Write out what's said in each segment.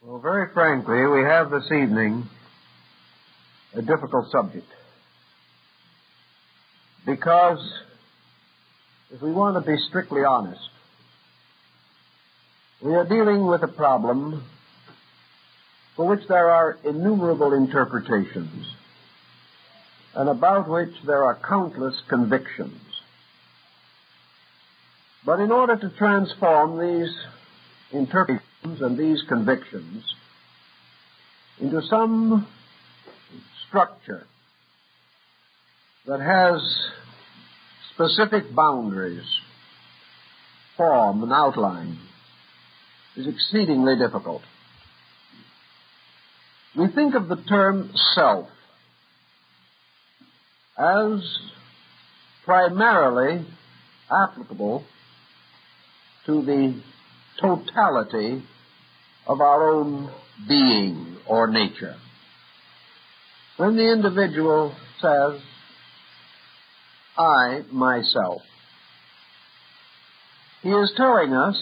Well, very frankly, we have this evening a difficult subject. Because if we want to be strictly honest, we are dealing with a problem for which there are innumerable interpretations and about which there are countless convictions. But in order to transform these interpretations and these convictions into some structure that has specific boundaries, form, and outline, is exceedingly difficult. We think of the term self as primarily applicable to the totality of our own being or nature. When the individual says, I, myself, he is telling us,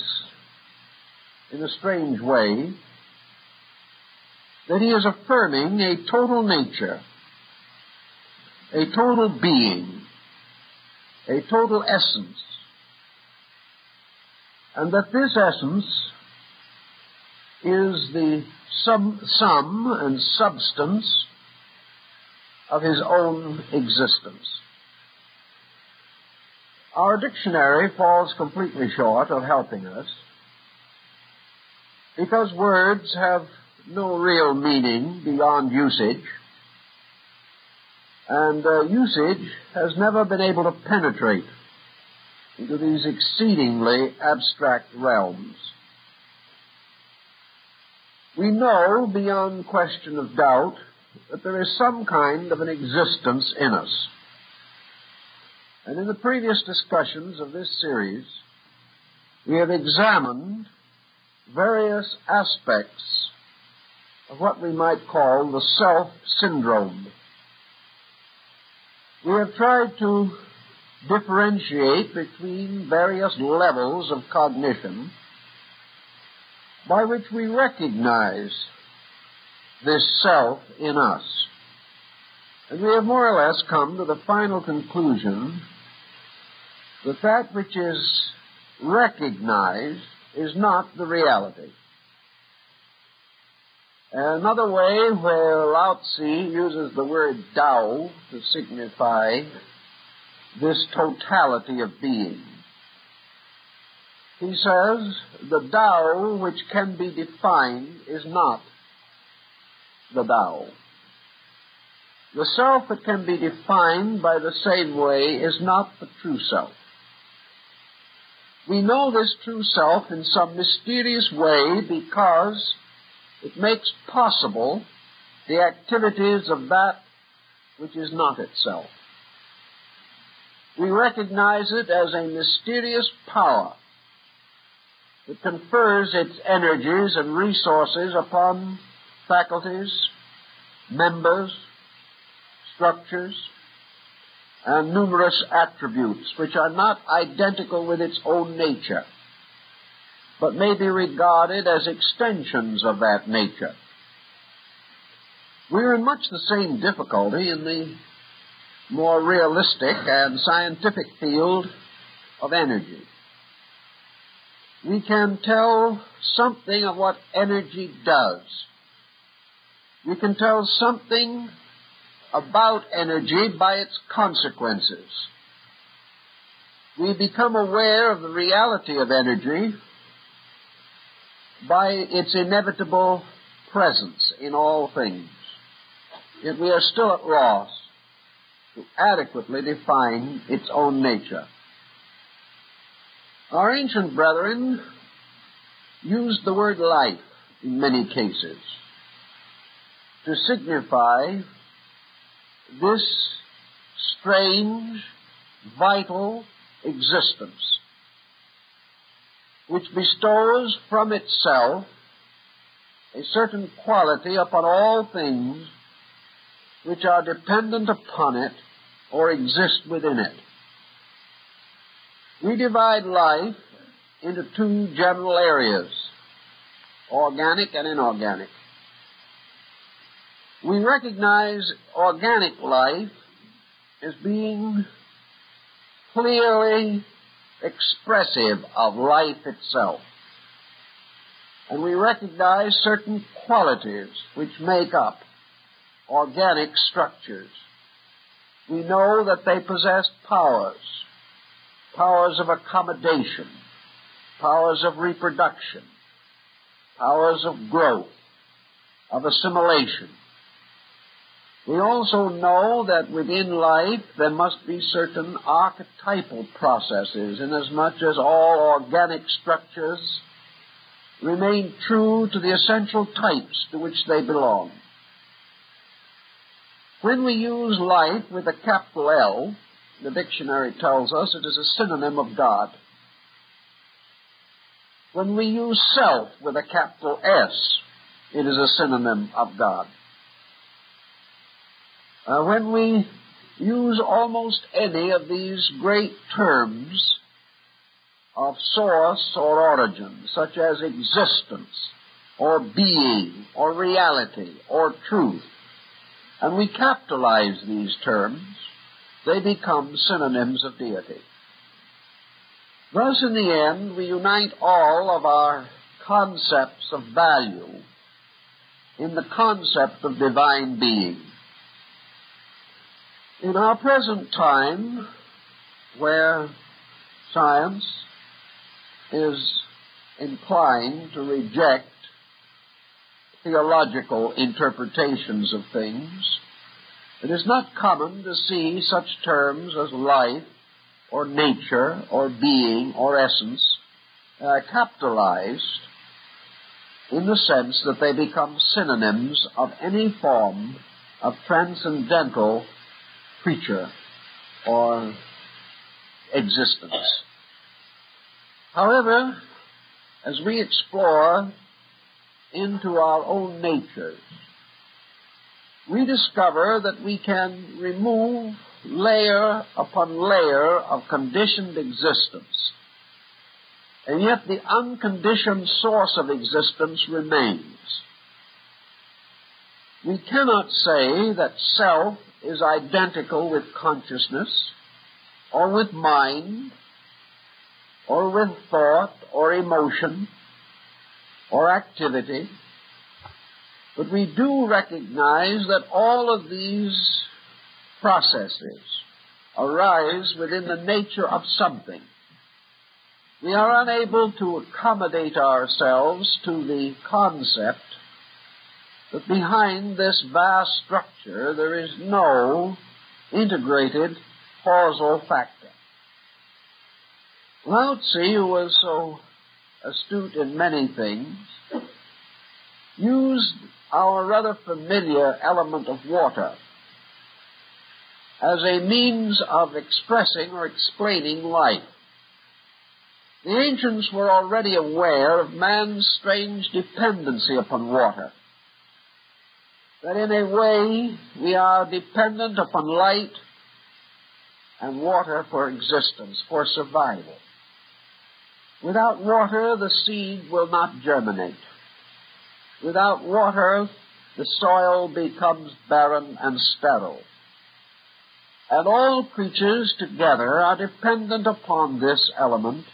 in a strange way, that he is affirming a total nature, a total being, a total essence, and that this essence is the sum and substance of his own existence. Our dictionary falls completely short of helping us because words have no real meaning beyond usage, and usage has never been able to penetrate into these exceedingly abstract realms. We know beyond question of doubt that there is some kind of an existence in us. And in the previous discussions of this series, we have examined various aspects of what we might call the self syndrome. We have tried to differentiate between various levels of cognition by which we recognize this self in us. And we have more or less come to the final conclusion that that which is recognized is not the reality. Another way where Lao Tzu uses the word Tao to signify this totality of being. He says, the Tao which can be defined is not the Tao. The self that can be defined by the same way is not the true self. We know this true self in some mysterious way because it makes possible the activities of that which is not itself. We recognize it as a mysterious power that confers its energies and resources upon faculties, members, structures, and numerous attributes which are not identical with its own nature, but may be regarded as extensions of that nature. We are in much the same difficulty in the more realistic and scientific field of energy. We can tell something of what energy does. We can tell something about energy by its consequences. We become aware of the reality of energy by its inevitable presence in all things. Yet we are still at loss to adequately define its own nature. Our ancient brethren used the word life in many cases to signify this strange, vital existence which bestows from itself a certain quality upon all things which are dependent upon it or exist within it. We divide life into two general areas. organic and inorganic. We recognize organic life as being clearly expressive of life itself. And we recognize certain qualities which make up organic structures. We know that they possess powers of accommodation, powers of reproduction, powers of growth, of assimilation. We also know that within life there must be certain archetypal processes, inasmuch as all organic structures remain true to the essential types to which they belong. When we use life with a capital L, the dictionary tells us it is a synonym of God. When we use self with a capital S, it is a synonym of God. When we use almost any of these great terms of source or origin, such as existence, or being, or reality, or truth, and we capitalize these terms, they become synonyms of deity. Thus, in the end, we unite all of our concepts of value in the concept of divine being. In our present time, where science is inclined to reject theological interpretations of things, it is not common to see such terms as life, or nature, or being, or essence capitalized in the sense that they become synonyms of any form of transcendental creature or existence. However, as we explore into our own natures, we discover that we can remove layer upon layer of conditioned existence, and yet the unconditioned source of existence remains. We cannot say that self is identical with consciousness, or with mind, or with thought, or emotion, or activity, but we do recognize that all of these processes arise within the nature of something. We are unable to accommodate ourselves to the concept that behind this vast structure there is no integrated causal factor. Lao Tzu, who was so astute in many things, used our rather familiar element of water as a means of expressing or explaining life. The ancients were already aware of man's strange dependency upon water, that in a way we are dependent upon light and water for existence, for survival. Without water, the seed will not germinate. Without water, the soil becomes barren and sterile. And all creatures together are dependent upon this element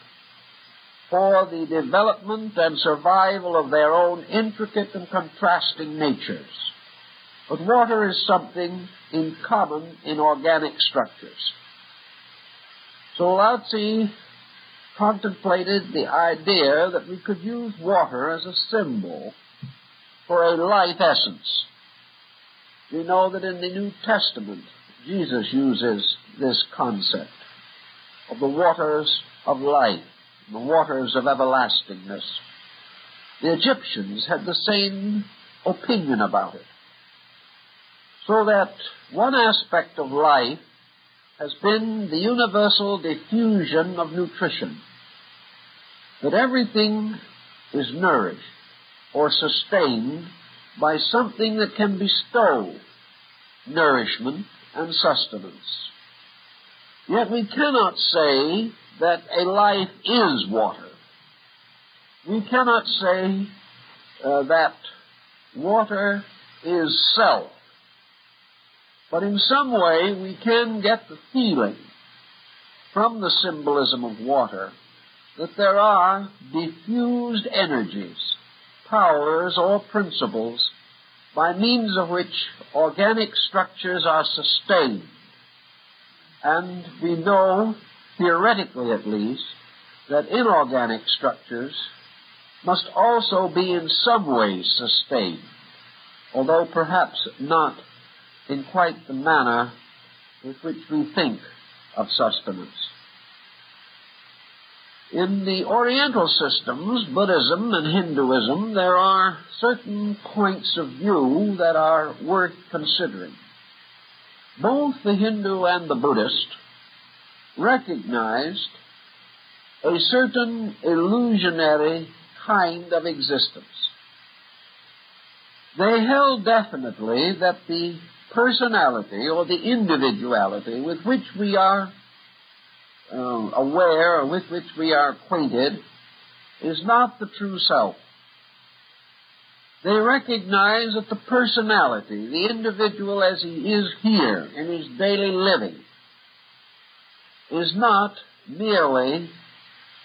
for the development and survival of their own intricate and contrasting natures. But water is something in common in organic structures. So Lao Tzu contemplated the idea that we could use water as a symbol for a life essence. We know that in the New Testament, Jesus uses this concept of the waters of life, the waters of everlastingness. The Egyptians had the same opinion about it. So that one aspect of life has been the universal diffusion of nutrition, that everything is nourished or sustained by something that can bestow nourishment and sustenance. Yet we cannot say that a life is water. We cannot say that water is self. But in some way we can get the feeling from the symbolism of water that there are diffused energies, powers or principles by means of which organic structures are sustained. And we know, theoretically at least, that inorganic structures must also be in some way sustained, although perhaps not in quite the manner with which we think of sustenance. In the Oriental systems, Buddhism and Hinduism, there are certain points of view that are worth considering. Both the Hindu and the Buddhist recognized a certain illusionary kind of existence. They held definitely that the personality or the individuality with which we are aware or with which we are acquainted is not the true self. They recognize that the personality, the individual as he is here in his daily living, is not merely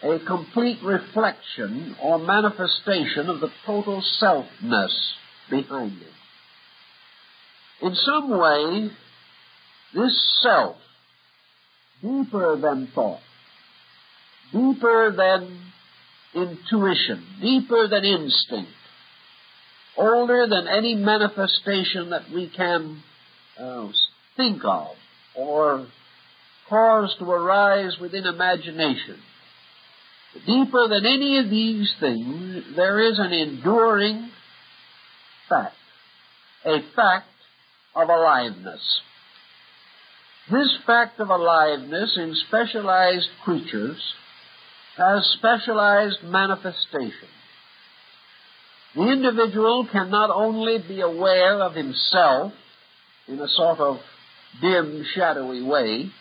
a complete reflection or manifestation of the total selfness behind it. In some way, this self, deeper than thought, deeper than intuition, deeper than instinct, older than any manifestation that we can think of or cause to arise within imagination, deeper than any of these things, there is an enduring fact, a fact of aliveness. This fact of aliveness in specialized creatures has specialized manifestation. The individual can not only be aware of himself in a sort of dim, shadowy way,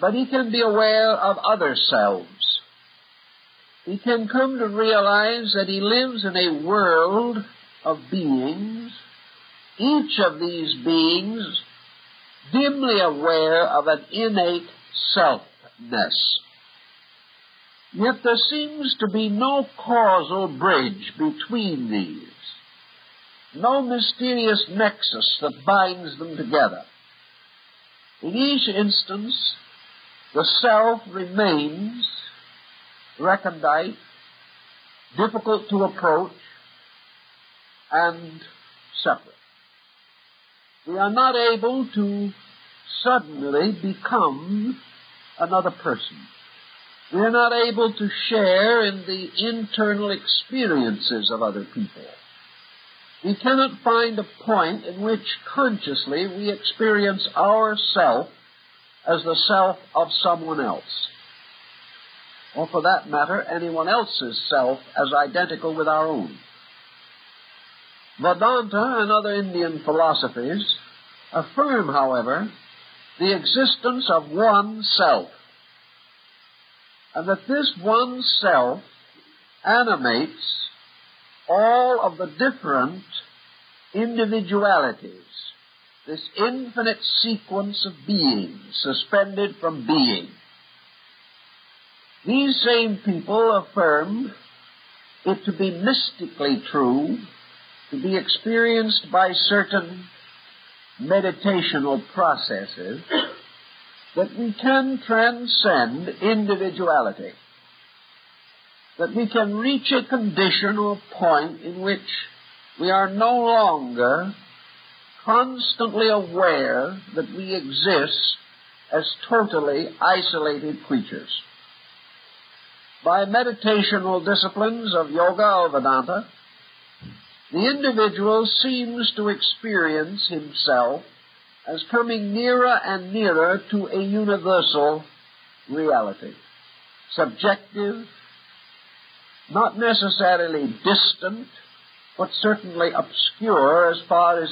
but he can be aware of other selves. He can come to realize that he lives in a world of beings, each of these beings dimly aware of an innate selfness. Yet there seems to be no causal bridge between these, no mysterious nexus that binds them together. In each instance, the self remains recondite, difficult to approach, and separate. We are not able to suddenly become another person. We are not able to share in the internal experiences of other people. We cannot find a point in which consciously we experience our self as the self of someone else, or for that matter, anyone else's self as identical with our own. Vedanta and other Indian philosophies affirm, however, the existence of one self, and that this one self animates all of the different individualities, this infinite sequence of beings suspended from being. These same people affirm it to be mystically true, to be experienced by certain meditational processes, that we can transcend individuality, that we can reach a condition or point in which we are no longer constantly aware that we exist as totally isolated creatures. By meditational disciplines of yoga or Vedanta, the individual seems to experience himself as coming nearer and nearer to a universal reality, subjective, not necessarily distant, but certainly obscure as far as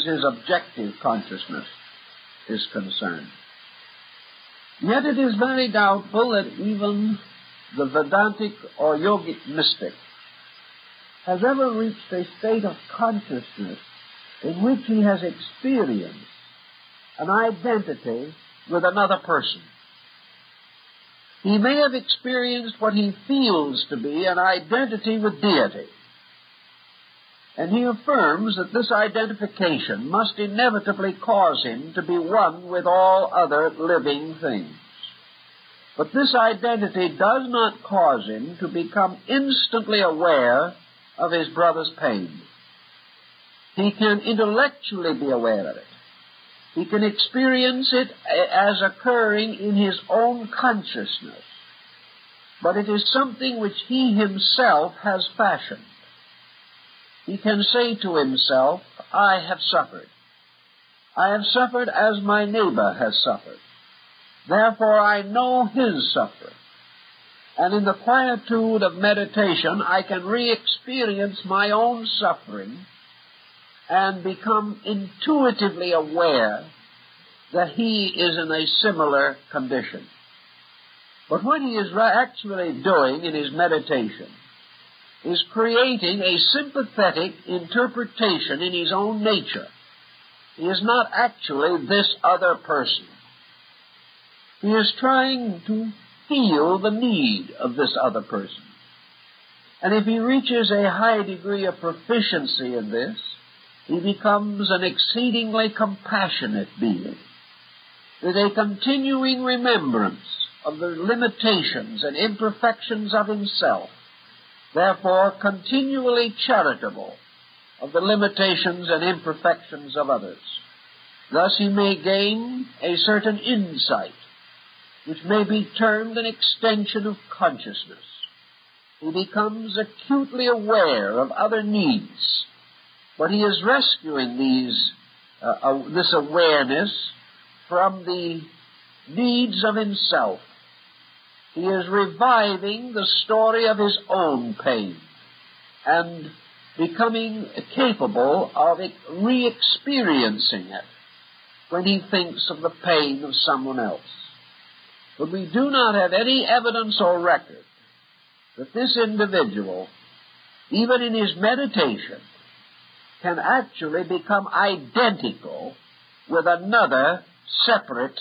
his objective consciousness is concerned. Yet it is very doubtful that even the Vedantic or yogic mystic has ever reached a state of consciousness in which he has experienced an identity with another person. He may have experienced what he feels to be an identity with deity. And he affirms that this identification must inevitably cause him to be one with all other living things. But this identity does not cause him to become instantly aware of his brother's pain. He can intellectually be aware of it. He can experience it as occurring in his own consciousness. But it is something which he himself has fashioned. He can say to himself, I have suffered. I have suffered as my neighbor has suffered. Therefore I know his suffering. And in the quietude of meditation, I can re-experience my own suffering and become intuitively aware that he is in a similar condition. But what he is actually doing in his meditation is creating a sympathetic interpretation in his own nature. He is not actually this other person. He is trying to feel the need of this other person. And if he reaches a high degree of proficiency in this, he becomes an exceedingly compassionate being, with a continuing remembrance of the limitations and imperfections of himself, therefore continually charitable of the limitations and imperfections of others. Thus he may gain a certain insight, which may be termed an extension of consciousness. He becomes acutely aware of other needs, but he is rescuing this awareness from the needs of himself. He is reviving the story of his own pain and becoming capable of re-experiencing it when he thinks of the pain of someone else. But we do not have any evidence or record that this individual, even in his meditation, can actually become identical with another separate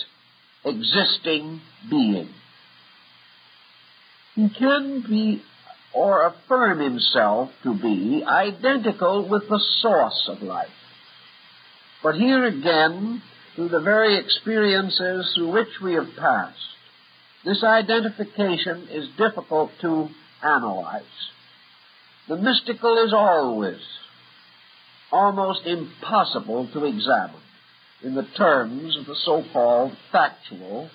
existing being. He can be, or affirm himself to be, identical with the source of life. But here again, through the very experiences through which we have passed, this identification is difficult to analyze. The mystical is always almost impossible to examine in the terms of the so-called factual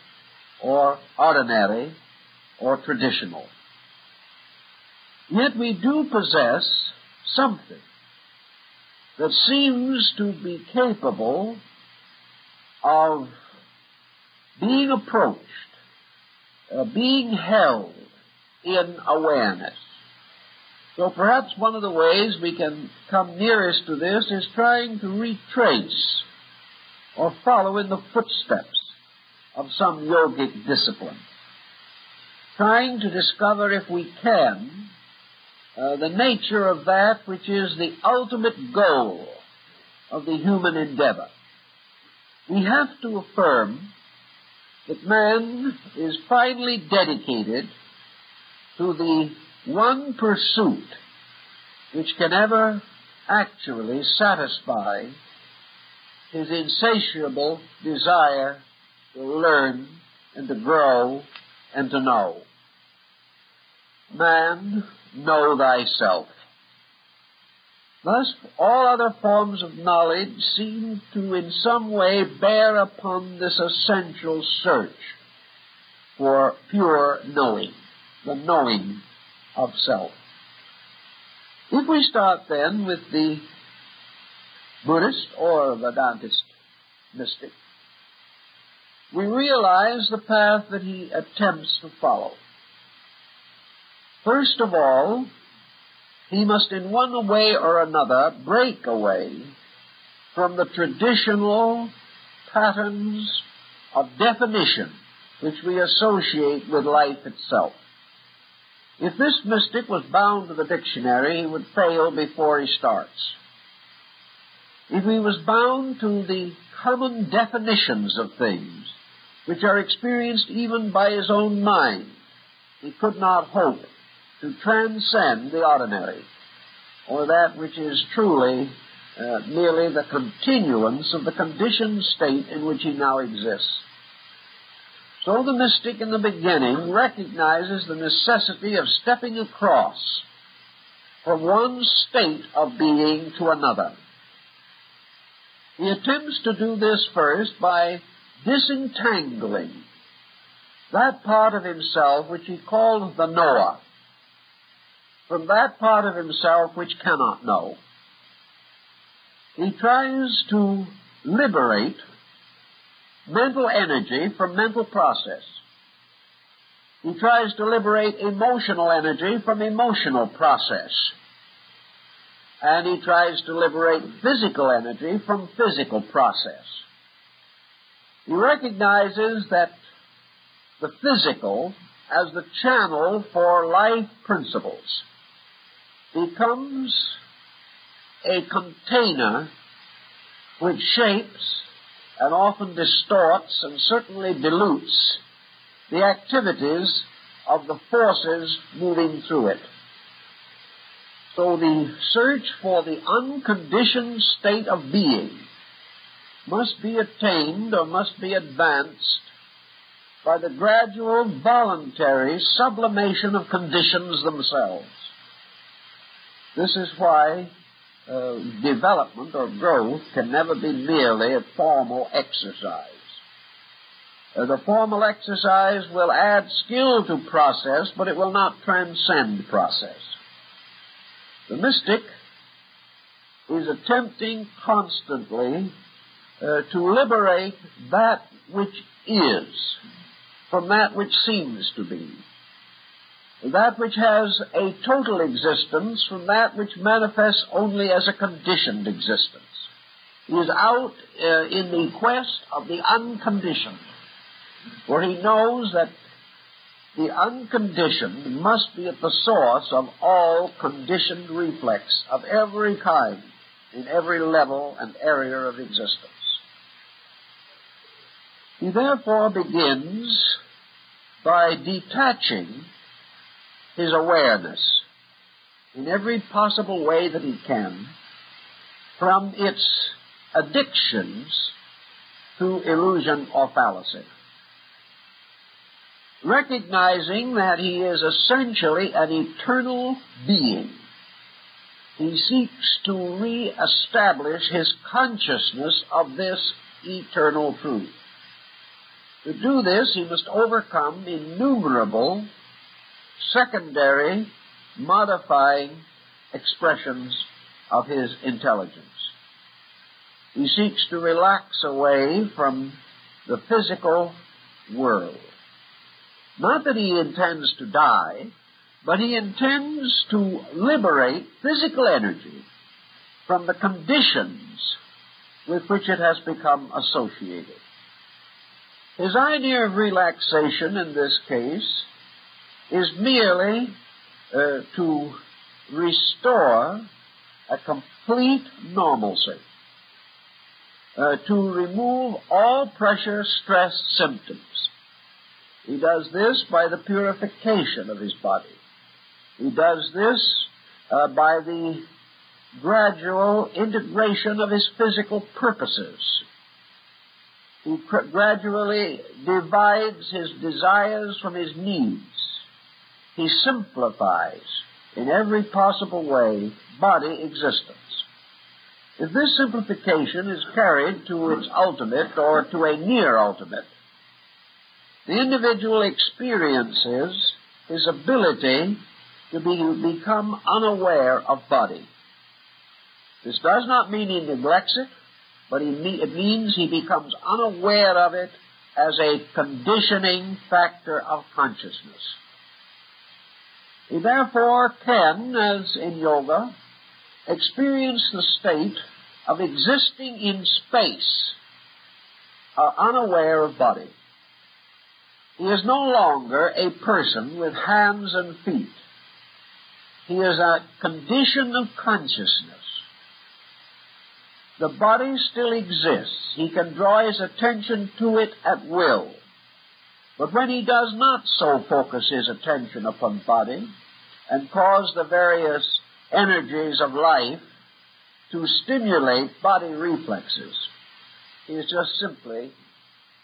or ordinary or traditional. Yet we do possess something that seems to be capable of being approached, being held in awareness. So perhaps one of the ways we can come nearest to this is trying to retrace or follow in the footsteps of some yogic discipline, trying to discover, if we can, the nature of that which is the ultimate goal of the human endeavor. We have to affirm that man is finally dedicated to the one pursuit which can ever actually satisfy his insatiable desire to learn and to grow and to know. Man, know thyself. Thus, all other forms of knowledge seem to in some way bear upon this essential search for pure knowing, the knowing of self. If we start then with the Buddhist or Vedantist mystic, we realize the path that he attempts to follow. First of all, he must in one way or another break away from the traditional patterns of definition which we associate with life itself. If this mystic was bound to the dictionary, he would fail before he starts. If he was bound to the common definitions of things, which are experienced even by his own mind, he could not hope to transcend the ordinary, or that which is truly merely the continuance of the conditioned state in which he now exists. So the mystic in the beginning recognizes the necessity of stepping across from one state of being to another. He attempts to do this first by disentangling that part of himself which he calls the knower from that part of himself which cannot know. He tries to liberate mental energy from mental process. He tries to liberate emotional energy from emotional process. And he tries to liberate physical energy from physical process. He recognizes that the physical, as the channel for life principles, becomes a container which shapes and often distorts and certainly dilutes the activities of the forces moving through it. So the search for the unconditioned state of being must be attained or must be advanced by the gradual voluntary sublimation of conditions themselves. This is why development or growth can never be merely a formal exercise. The formal exercise will add skill to process, but it will not transcend process. The mystic is attempting constantly to liberate that which is from that which seems to be, that which has a total existence from that which manifests only as a conditioned existence. He is out in the quest of the unconditioned, where he knows that the unconditioned must be at the source of all conditioned reflex of every kind, in every level and area of existence. He therefore begins by detaching his awareness in every possible way that he can from its addictions to illusion or fallacy, recognizing that he is essentially an eternal being. He seeks to re-establish his consciousness of this eternal truth. To do this, he must overcome innumerable secondary modifying expressions of his intelligence. He seeks to relax away from the physical world. Not that he intends to die, but he intends to liberate physical energy from the conditions with which it has become associated. His idea of relaxation in this case is merely to restore a complete normalcy, to remove all pressure, stress symptoms. He does this by the purification of his body. He does this by the gradual integration of his physical purposes. He gradually divides his desires from his needs. He simplifies, in every possible way, body existence. If this simplification is carried to its ultimate or to a near ultimate, the individual experiences his ability to become unaware of body. This does not mean he neglects it, but it means he becomes unaware of it as a conditioning factor of consciousness. He therefore can, as in yoga, experience the state of existing in space, unaware of body. He is no longer a person with hands and feet, He is a condition of consciousness. The body still exists. He can draw his attention to it at will. But when he does not so focus his attention upon body and cause the various energies of life to stimulate body reflexes, he is just simply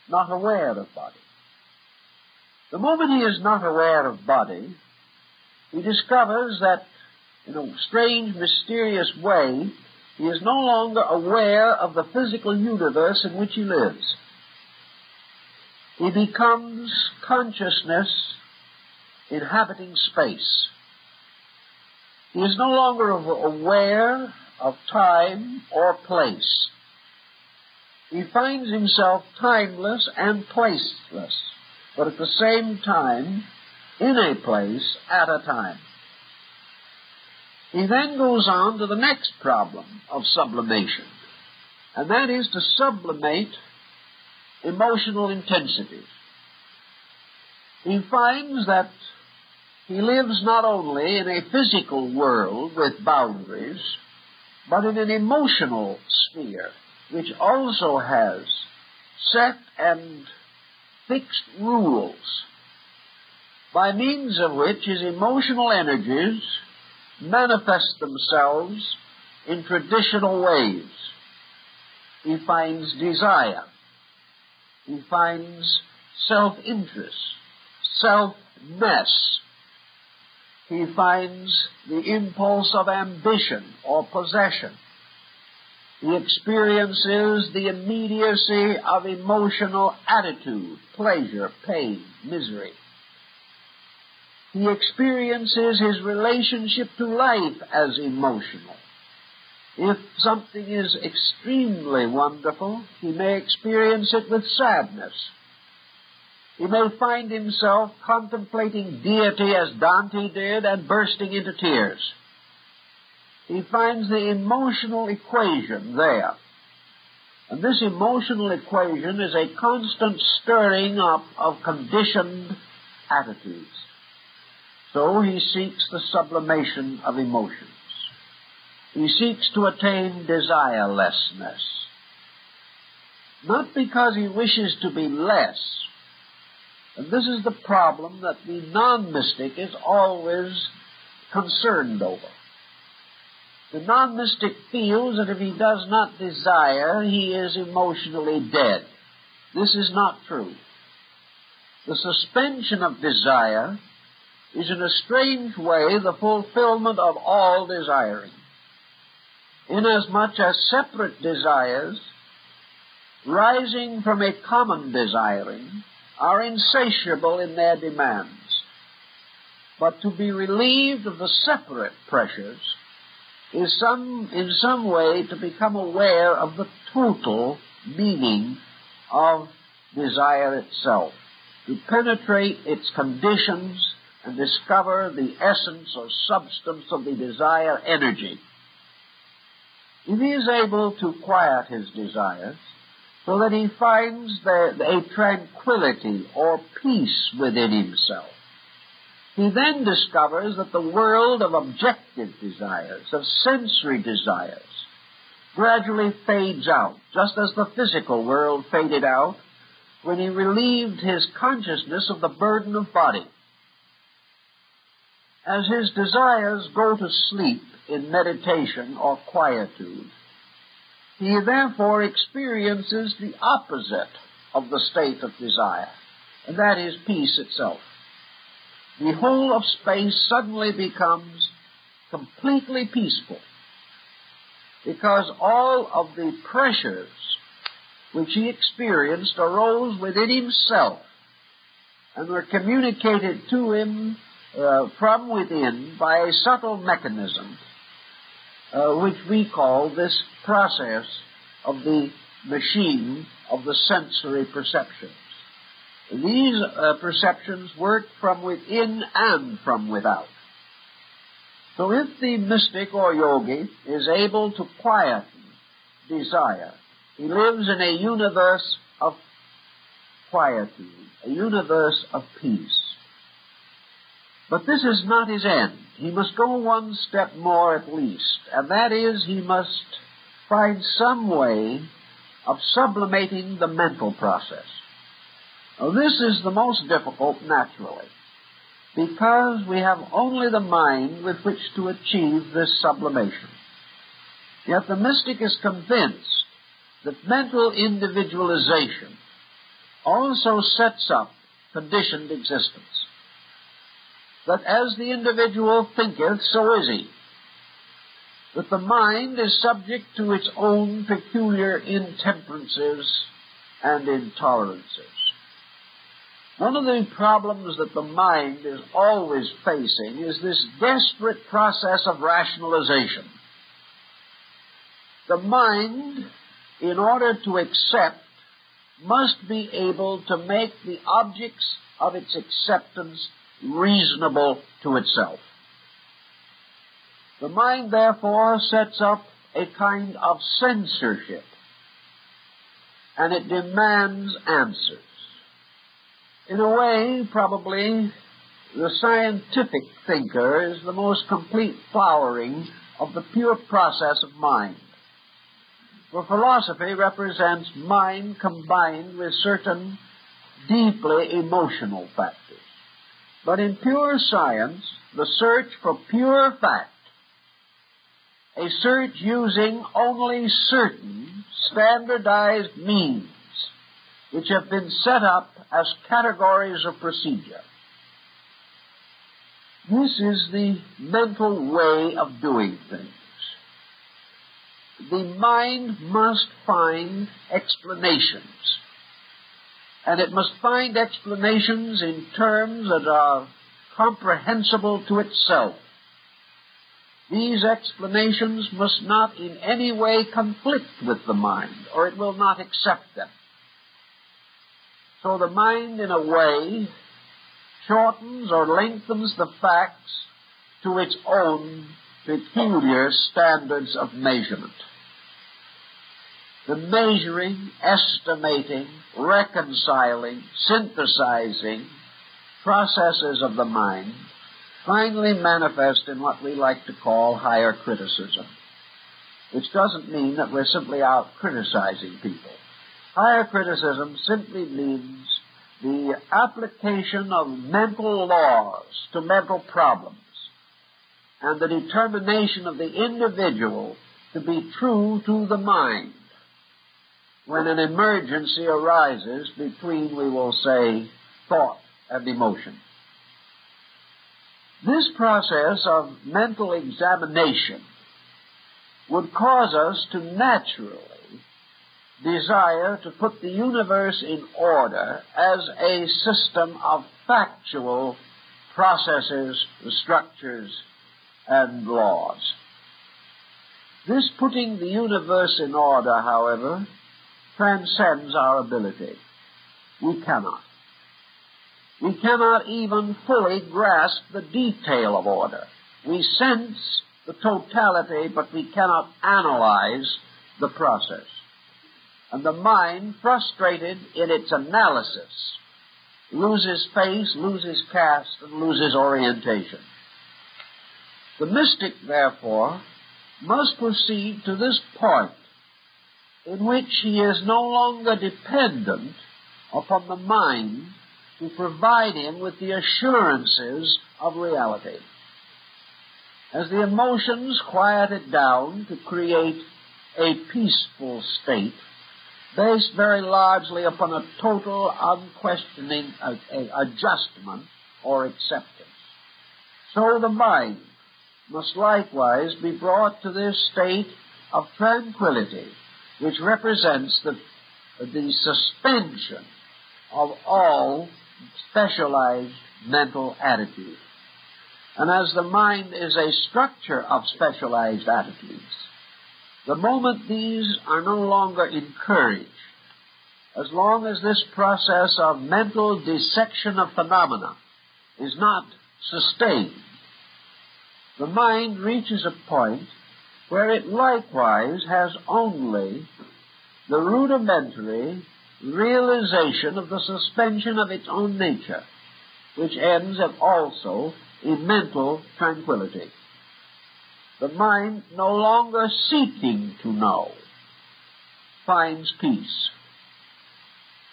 not aware of body. The moment he is not aware of body, he discovers that in a strange, mysterious way, he is no longer aware of the physical universe in which he lives. He becomes consciousness inhabiting space. He is no longer aware of time or place. He finds himself timeless and placeless, but at the same time in a place at a time. He then goes on to the next problem of sublimation, and that is to sublimate emotional intensity. He finds that he lives not only in a physical world with boundaries, but in an emotional sphere, which also has set and fixed rules, by means of which his emotional energies manifest themselves in traditional ways. He finds desire. He finds self-interest, self-ness. He finds the impulse of ambition or possession. He experiences the immediacy of emotional attitude, pleasure, pain, misery. He experiences his relationship to life as emotional. If something is extremely wonderful, he may experience it with sadness. He may find himself contemplating deity as Dante did and bursting into tears. He finds the emotional equation there. And this emotional equation is a constant stirring up of conditioned attitudes. So he seeks the sublimation of emotions. He seeks to attain desirelessness. Not because he wishes to be less. And this is the problem that the non-mystic is always concerned over. The non-mystic feels that if he does not desire, he is emotionally dead. This is not true. The suspension of desire is in a strange way the fulfillment of all desiring, inasmuch as separate desires rising from a common desiring are insatiable in their demands. But to be relieved of the separate pressures is in some way to become aware of the total meaning of desire itself, to penetrate its conditions and discover the essence or substance of the desire energy. If he is able to quiet his desires so that he finds a tranquility or peace within himself, he then discovers that the world of objective desires, of sensory desires, gradually fades out, just as the physical world faded out when he relieved his consciousness of the burden of body. As his desires go to sleep in meditation or quietude, he therefore experiences the opposite of the state of desire, and that is peace itself. The whole of space suddenly becomes completely peaceful, because all of the pressures which he experienced arose within himself and were communicated to him from within by a subtle mechanism, which we call this process of the machine of the sensory perceptions. These perceptions work from within and from without. So if the mystic or yogi is able to quieten desire, he lives in a universe of quietude, a universe of peace. But this is not his end. He must go one step more at least, and that is he must find some way of sublimating the mental process. Now, this is the most difficult, naturally, because we have only the mind with which to achieve this sublimation. Yet the mystic is convinced that mental individualization also sets up conditioned existence. That as the individual thinketh, so is he. That the mind is subject to its own peculiar intemperances and intolerances. One of the problems that the mind is always facing is this desperate process of rationalization. The mind, in order to accept, must be able to make the objects of its acceptance reasonable to itself. The mind, therefore, sets up a kind of censorship, and it demands answers. In a way, probably, the scientific thinker is the most complete flowering of the pure process of mind. For philosophy represents mind combined with certain deeply emotional factors. But in pure science, the search for pure fact, a search using only certain standardized means which have been set up as categories of procedure. This is the mental way of doing things. The mind must find explanations, and it must find explanations in terms that are comprehensible to itself. These explanations must not in any way conflict with the mind, or it will not accept them. So the mind, in a way, shortens or lengthens the facts to its own peculiar standards of measurement. The measuring, estimating, reconciling, synthesizing processes of the mind finally manifest in what we like to call higher criticism, which doesn't mean that we're simply out criticizing people. Higher criticism simply means the application of mental laws to mental problems and the determination of the individual to be true to the mind when an emergency arises between, we will say, thought and emotion. This process of mental examination would cause us to naturally desire to put the universe in order as a system of factual processes, structures, and laws. This putting the universe in order, however, transcends our ability. We cannot. We cannot even fully grasp the detail of order. We sense the totality, but we cannot analyze the process. And the mind, frustrated in its analysis, loses face, loses cast, and loses orientation. The mystic, therefore, must proceed to this point in which he is no longer dependent upon the mind to provide him with the assurances of reality. As the emotions quieted down to create a peaceful state, based very largely upon a total, unquestioning adjustment or acceptance, so the mind must likewise be brought to this state of tranquility, which represents the suspension of all specialized mental attitudes. And as the mind is a structure of specialized attitudes, the moment these are no longer encouraged, as long as this process of mental dissection of phenomena is not sustained, the mind reaches a point where it likewise has only the rudimentary realization of the suspension of its own nature, which ends also in mental tranquility. The mind, no longer seeking to know, finds peace.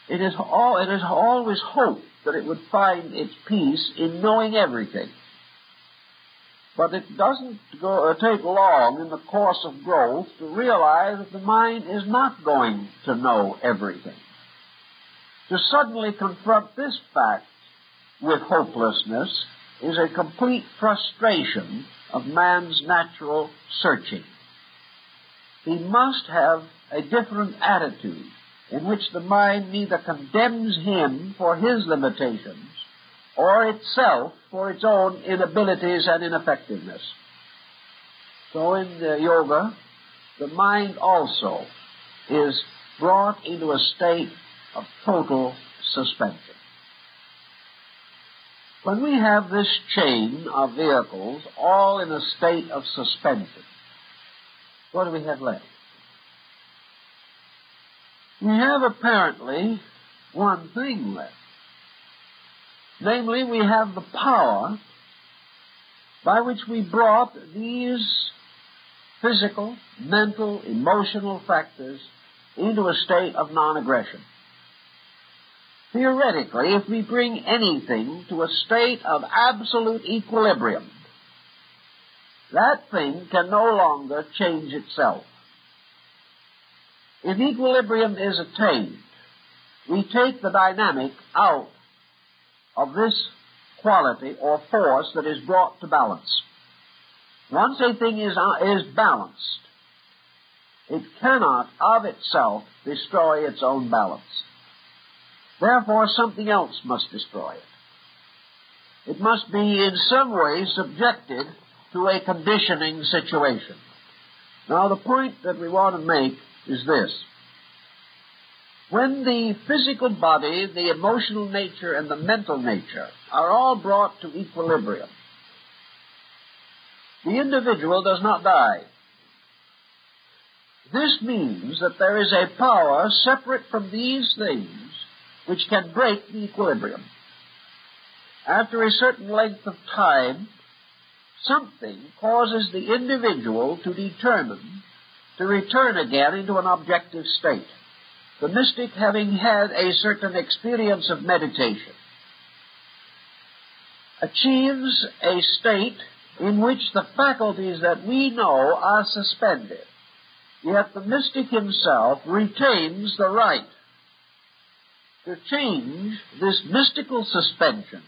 It is always hoped that it would find its peace in knowing everything. But it doesn't take long in the course of growth to realize that the mind is not going to know everything. To suddenly confront this fact with hopelessness is a complete frustration of man's natural searching. He must have a different attitude in which the mind neither condemns him for his limitations or itself for its own inabilities and ineffectiveness. So in the yoga, the mind also is brought into a state of total suspension. When we have this chain of vehicles all in a state of suspension, what do we have left? We have apparently one thing left. Namely, we have the power by which we brought these physical, mental, emotional factors into a state of non-aggression. Theoretically, if we bring anything to a state of absolute equilibrium, that thing can no longer change itself. If equilibrium is attained, we take the dynamic out of this quality or force that is brought to balance. Once a thing is balanced, it cannot of itself destroy its own balance. Therefore, something else must destroy it. It must be in some way subjected to a conditioning situation. Now, the point that we want to make is this. When the physical body, the emotional nature, and the mental nature are all brought to equilibrium, the individual does not die. This means that there is a power separate from these things which can break the equilibrium. After a certain length of time, something causes the individual to determine to return again into an objective state. The mystic, having had a certain experience of meditation, achieves a state in which the faculties that we know are suspended, yet the mystic himself retains the right to change this mystical suspension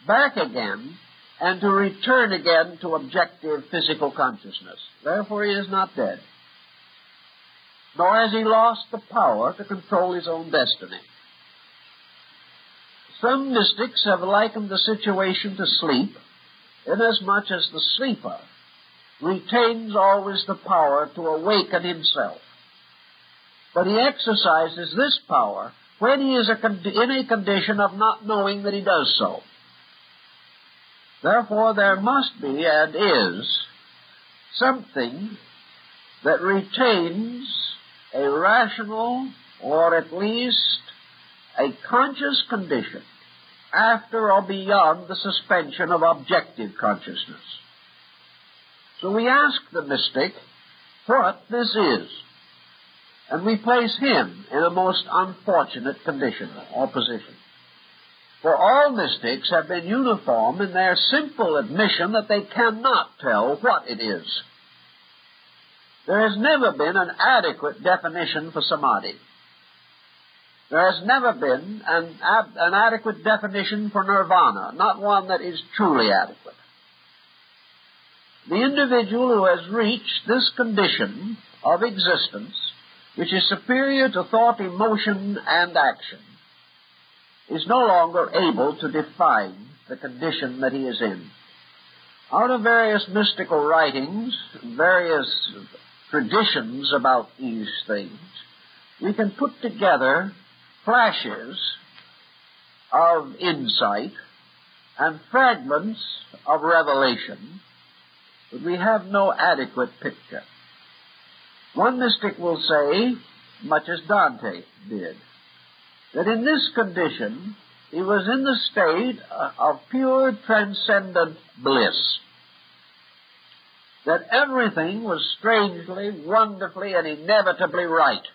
back again and to return again to objective physical consciousness. Therefore, he is not dead, nor has he lost the power to control his own destiny. Some mystics have likened the situation to sleep, inasmuch as the sleeper retains always the power to awaken himself. But he exercises this power when he is in a condition of not knowing that he does so. Therefore, there must be, and is, something that retains a rational, or at least a conscious condition after or beyond the suspension of objective consciousness. So we ask the mystic what this is, and we place him in a most unfortunate condition or position. For all mystics have been uniform in their simple admission that they cannot tell what it is. There has never been an adequate definition for samadhi. There has never been an adequate definition for nirvana, not one that is truly adequate. The individual who has reached this condition of existence, which is superior to thought, emotion, and action, is no longer able to define the condition that he is in. Out of various mystical writings, various traditions about these things, we can put together flashes of insight and fragments of revelation, but we have no adequate picture. One mystic will say, much as Dante did, that in this condition he was in the state of pure transcendent bliss. That everything was strangely, wonderfully, and inevitably right.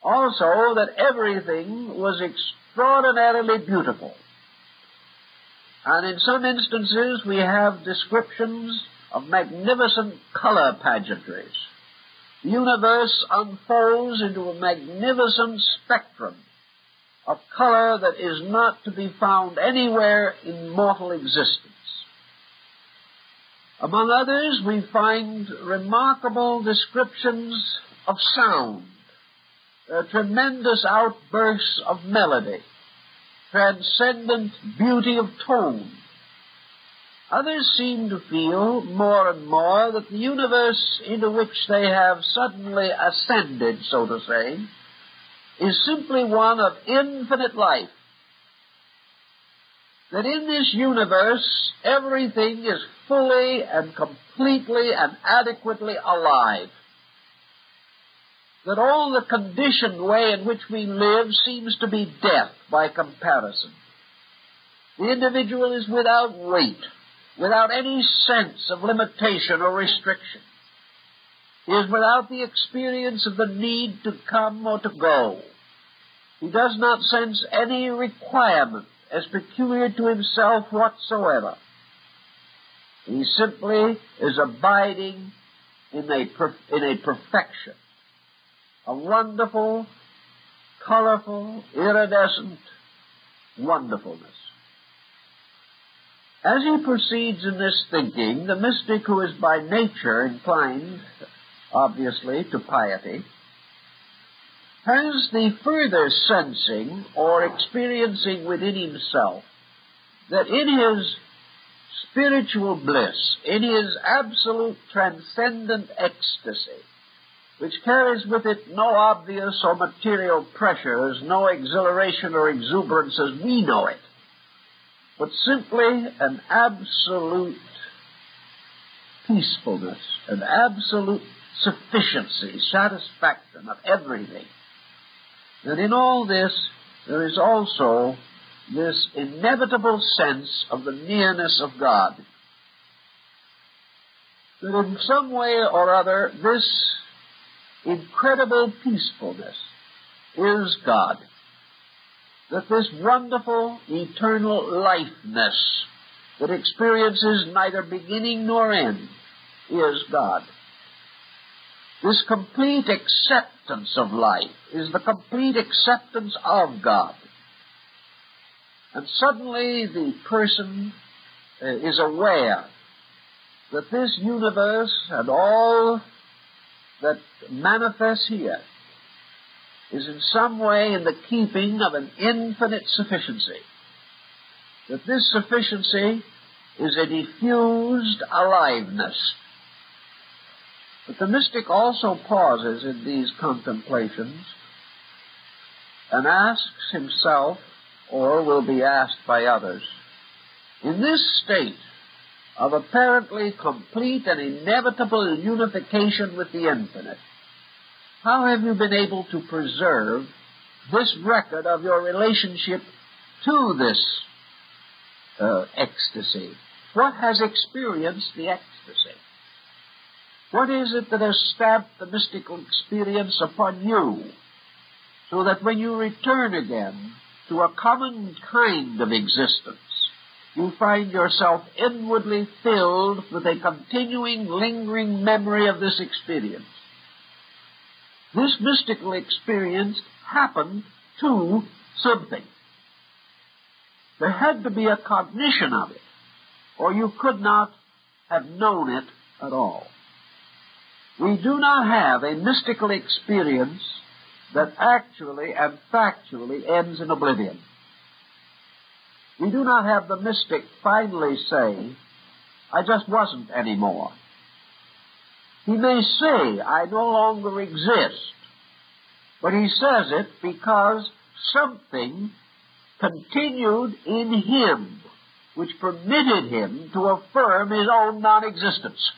Also, that everything was extraordinarily beautiful. And in some instances, we have descriptions of magnificent color pageantries. The universe unfolds into a magnificent spectrum of color that is not to be found anywhere in mortal existence. Among others, we find remarkable descriptions of sound, tremendous outbursts of melody, transcendent beauty of tone. Others seem to feel more and more that the universe into which they have suddenly ascended, so to say, is simply one of infinite life. That in this universe, everything is fully and completely and adequately alive. That all the conditioned way in which we live seems to be death by comparison. The individual is without weight, without any sense of limitation or restriction. He is without the experience of the need to come or to go. He does not sense any requirement as peculiar to himself whatsoever. He simply is abiding in a perfection, a wonderful, colorful, iridescent wonderfulness. As he proceeds in this thinking, the mystic, who is by nature inclined, obviously, to piety, has the further sensing or experiencing within himself that in his spiritual bliss, in his absolute transcendent ecstasy, which carries with it no obvious or material pressures, no exhilaration or exuberance as we know it, but simply an absolute peacefulness, an absolute sufficiency, satisfaction of everything. That in all this, there is also this inevitable sense of the nearness of God. That in some way or other, this incredible peacefulness is God. That this wonderful, eternal lifeness that experiences neither beginning nor end is God. This complete acceptance of life is the complete acceptance of God. And suddenly the person is aware that this universe and all that manifests here is in some way in the keeping of an infinite sufficiency. That this sufficiency is a diffused aliveness. But the mystic also pauses in these contemplations and asks himself, or will be asked by others, in this state of apparently complete and inevitable unification with the infinite, how have you been able to preserve this record of your relationship to this ecstasy? What has experienced the ecstasy? What is it that has stamped the mystical experience upon you, so that when you return again to a common kind of existence, you find yourself inwardly filled with a continuing, lingering memory of this experience? This mystical experience happened to something. There had to be a cognition of it, or you could not have known it at all. We do not have a mystical experience that actually and factually ends in oblivion. We do not have the mystic finally say, I just wasn't anymore. He may say, I no longer exist, but he says it because something continued in him which permitted him to affirm his own non-existence.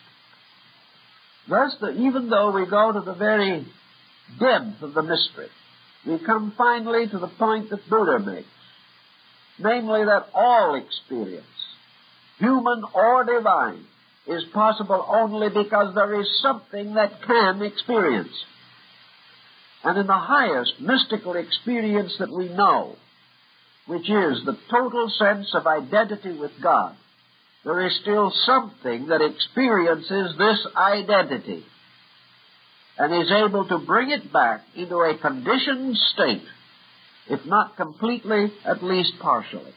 Thus, even though we go to the very depth of the mystery, we come finally to the point that Buddha makes, namely that all experience, human or divine, is possible only because there is something that can experience. And in the highest mystical experience that we know, which is the total sense of identity with God, there is still something that experiences this identity and is able to bring it back into a conditioned state, if not completely, at least partially.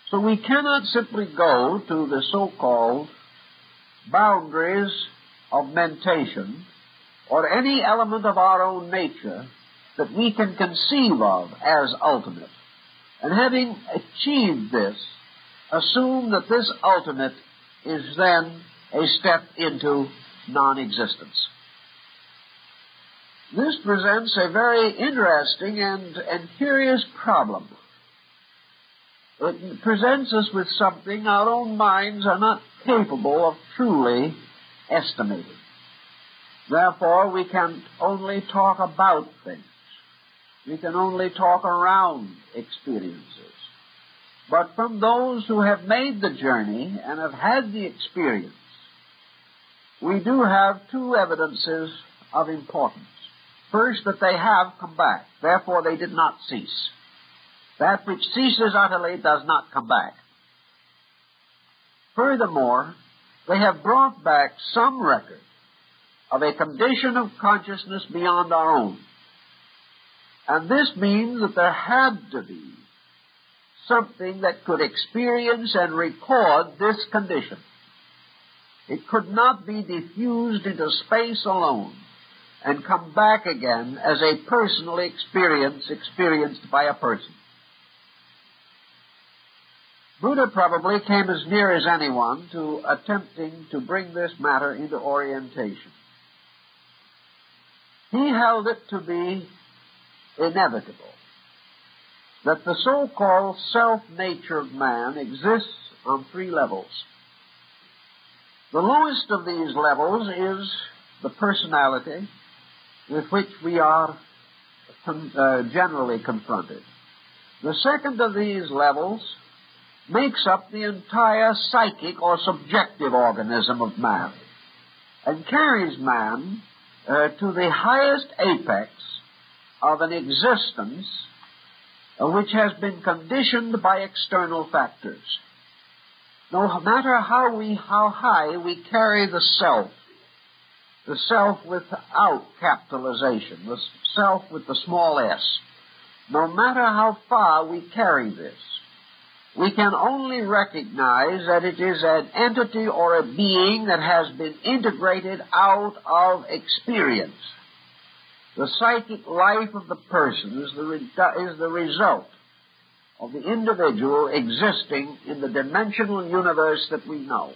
So we cannot simply go to the so-called boundaries of mentation or any element of our own nature that we can conceive of as ultimate, and having achieved this, assume that this ultimate is then a step into non-existence. This presents a very interesting and curious problem. It presents us with something our own minds are not capable of truly estimating. Therefore, we can only talk about things. We can only talk around experiences. But from those who have made the journey and have had the experience, we do have two evidences of importance. First, that they have come back. Therefore, they did not cease. That which ceases utterly does not come back. Furthermore, they have brought back some record of a condition of consciousness beyond our own. And this means that there had to be something that could experience and record this condition. It could not be diffused into space alone and come back again as a personal experience experienced by a person. Buddha probably came as near as anyone to attempting to bring this matter into orientation. He held it to be inevitable that the so-called self-nature of man exists on three levels. The lowest of these levels is the personality with which we are generally confronted. The second of these levels makes up the entire psychic or subjective organism of man and carries man to the highest apex of an existence which has been conditioned by external factors. No matter how high we carry the self without capitalization, the self with the small s, no matter how far we carry this, we can only recognize that it is an entity or a being that has been integrated out of experience. The psychic life of the person is the result of the individual existing in the dimensional universe that we know.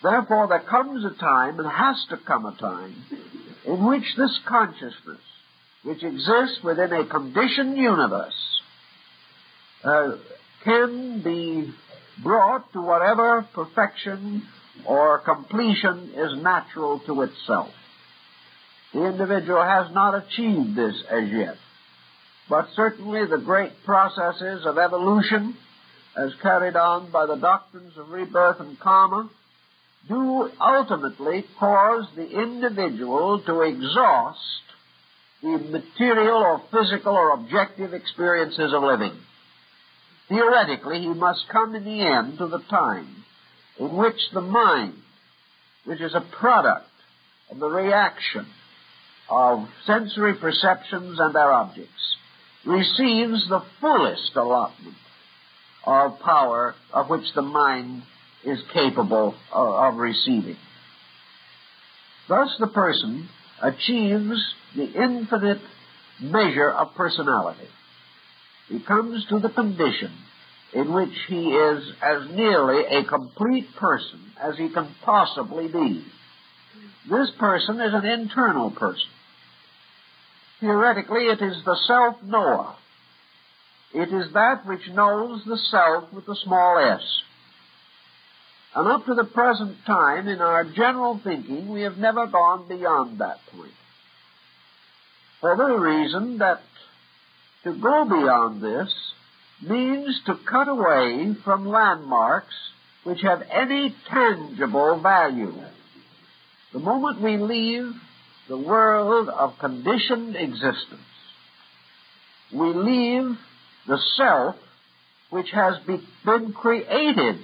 Therefore, there comes a time, and has to come a time, in which this consciousness, which exists within a conditioned universe, can be brought to whatever perfection or completion is natural to itself. The individual has not achieved this as yet, but certainly the great processes of evolution, as carried on by the doctrines of rebirth and karma, do ultimately cause the individual to exhaust the material or physical or objective experiences of living. Theoretically, he must come in the end to the time in which the mind, which is a product of the reaction of sensory perceptions and their objects, receives the fullest allotment of power of which the mind is capable of receiving. Thus the person achieves the infinite measure of personality. He comes to the condition in which he is as nearly a complete person as he can possibly be. This person is an internal person. Theoretically, it is the self-knower. It is that which knows the self with the small s. And up to the present time, in our general thinking, we have never gone beyond that point. For the reason that To go beyond this means to cut away from landmarks which have any tangible value. The moment we leave the world of conditioned existence, we leave the self which has been created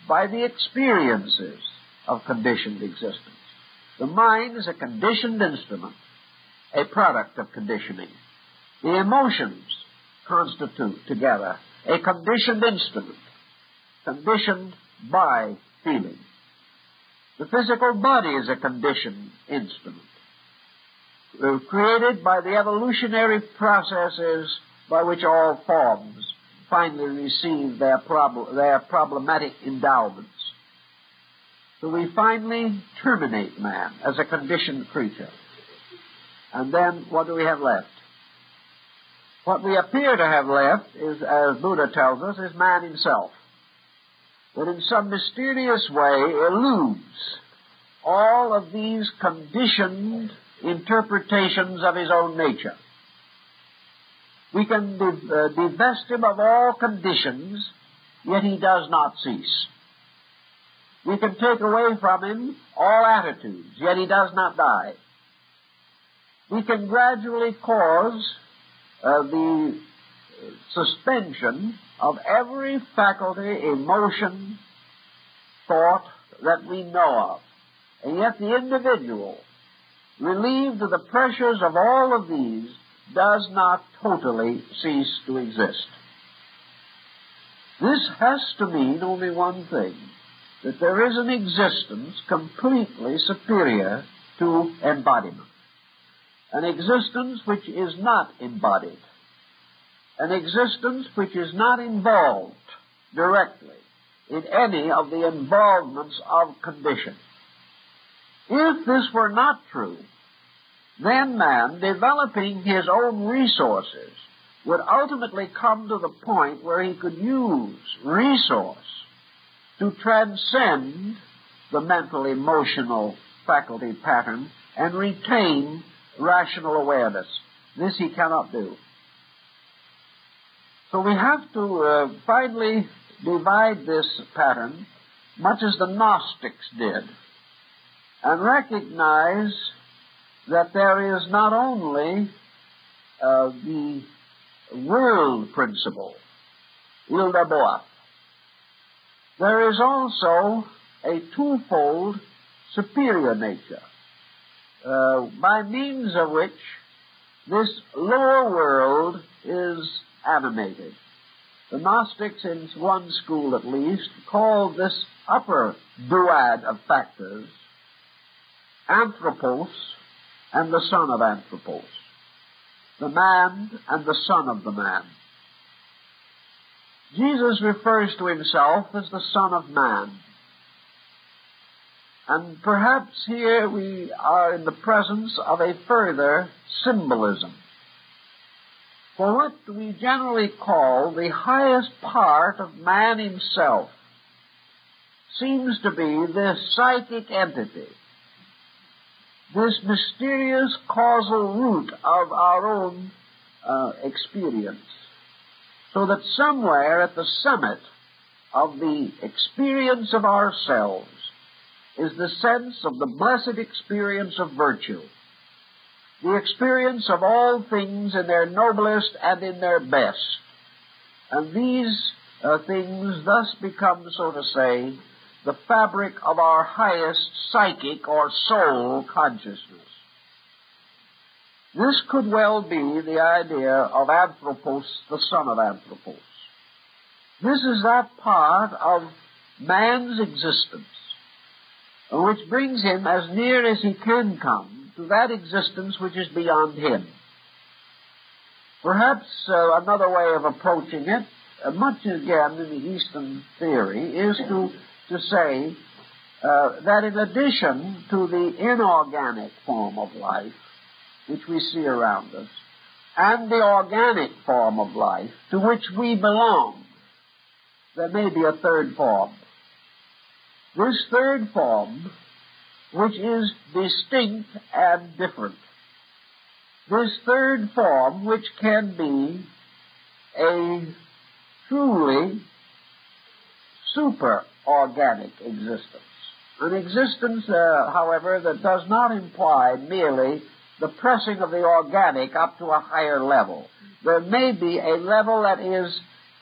by the experiences of conditioned existence. The mind is a conditioned instrument, a product of conditioning. The emotions constitute together a conditioned instrument, conditioned by feeling. The physical body is a conditioned instrument, created by the evolutionary processes by which all forms finally receive their problematic endowments. So we finally terminate man as a conditioned creature. And then what do we have left? What we appear to have left is, as Buddha tells us, is man himself, that in some mysterious way eludes all of these conditioned interpretations of his own nature. We can divest him of all conditions, yet he does not cease. We can take away from him all attitudes, yet he does not die. We can gradually cause the suspension of every faculty, emotion, thought that we know of. And yet the individual, relieved of the pressures of all of these, does not totally cease to exist. This has to mean only one thing, that there is an existence completely superior to embodiment. An existence which is not embodied. An existence which is not involved directly in any of the involvements of condition. If this were not true, then man, developing his own resources, would ultimately come to the point where he could use resource to transcend the mental, emotional faculty pattern and retain rational awareness. This he cannot do. So we have to finally divide this pattern, much as the Gnostics did, and recognize that there is not only the world principle, il d'abord, there is also a twofold superior nature, by means of which this lower world is animated. The Gnostics, in one school at least, called this upper duad of factors Anthropos and the son of Anthropos, the man and the son of the man. Jesus refers to himself as the Son of Man. And perhaps here we are in the presence of a further symbolism. For what we generally call the highest part of man himself seems to be this psychic entity, this mysterious causal root of our own experience. So that somewhere at the summit of the experience of ourselves is the sense of the blessed experience of virtue, the experience of all things in their noblest and in their best. And these things thus become, so to say, the fabric of our highest psychic or soul consciousness. This could well be the idea of Anthropos, the son of Anthropos. This is that part of man's existence which brings him as near as he can come to that existence which is beyond him. Perhaps another way of approaching it, much again in the Eastern theory, is to say that in addition to the inorganic form of life which we see around us, and the organic form of life to which we belong, there may be a third form. This third form, which is distinct and different. This third form, which can be a truly super-organic existence. An existence, however, that does not imply merely the pressing of the organic up to a higher level. There may be a level that is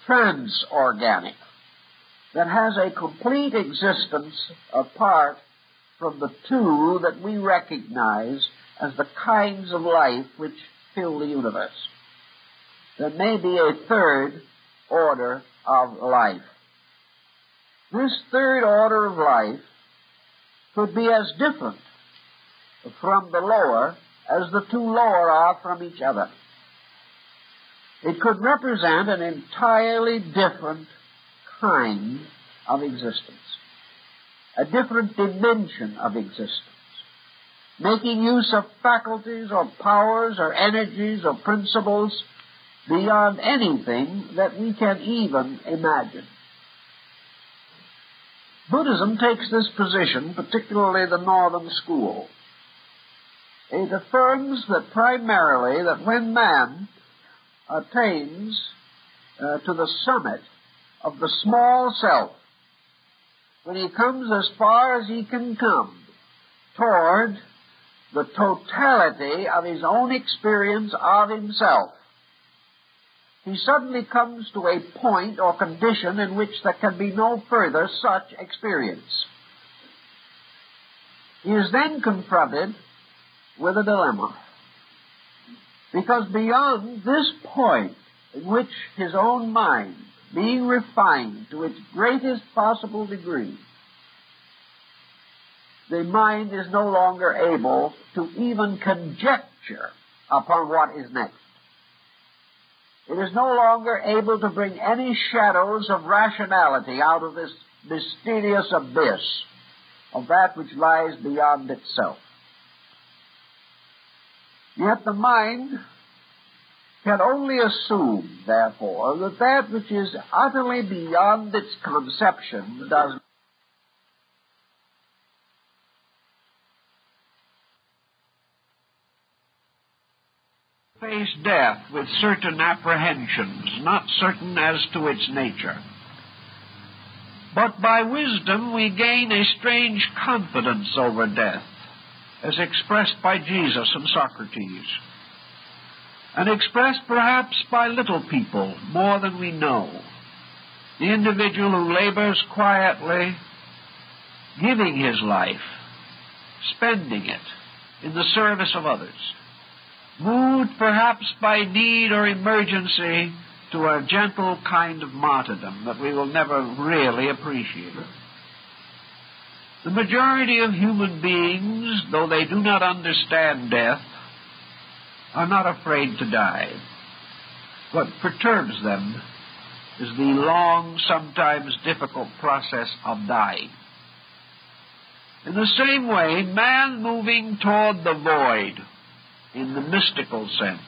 transorganic, that has a complete existence apart from the two that we recognize as the kinds of life which fill the universe. There may be a third order of life. This third order of life could be as different from the lower as the two lower are from each other. It could represent an entirely different kind of existence, a different dimension of existence, making use of faculties or powers or energies or principles beyond anything that we can even imagine. Buddhism takes this position, particularly the Northern School. It affirms that primarily that when man attains to the summit of the small self, when he comes as far as he can come toward the totality of his own experience of himself, he suddenly comes to a point or condition in which there can be no further such experience. He is then confronted with a dilemma, because beyond this point in which his own mind, being refined to its greatest possible degree, the mind is no longer able to even conjecture upon what is next. It is no longer able to bring any shadows of rationality out of this mysterious abyss of that which lies beyond itself. Yet the mind can only assume, therefore, that that which is utterly beyond its conception does face death with certain apprehensions, not certain as to its nature. But by wisdom we gain a strange confidence over death, as expressed by Jesus and Socrates, and expressed perhaps by little people more than we know. The individual who labors quietly, giving his life, spending it in the service of others, moved perhaps by need or emergency to a gentle kind of martyrdom that we will never really appreciate. The majority of human beings, though they do not understand death, are not afraid to die. What perturbs them is the long, sometimes difficult process of dying. In the same way, man moving toward the void, in the mystical sense,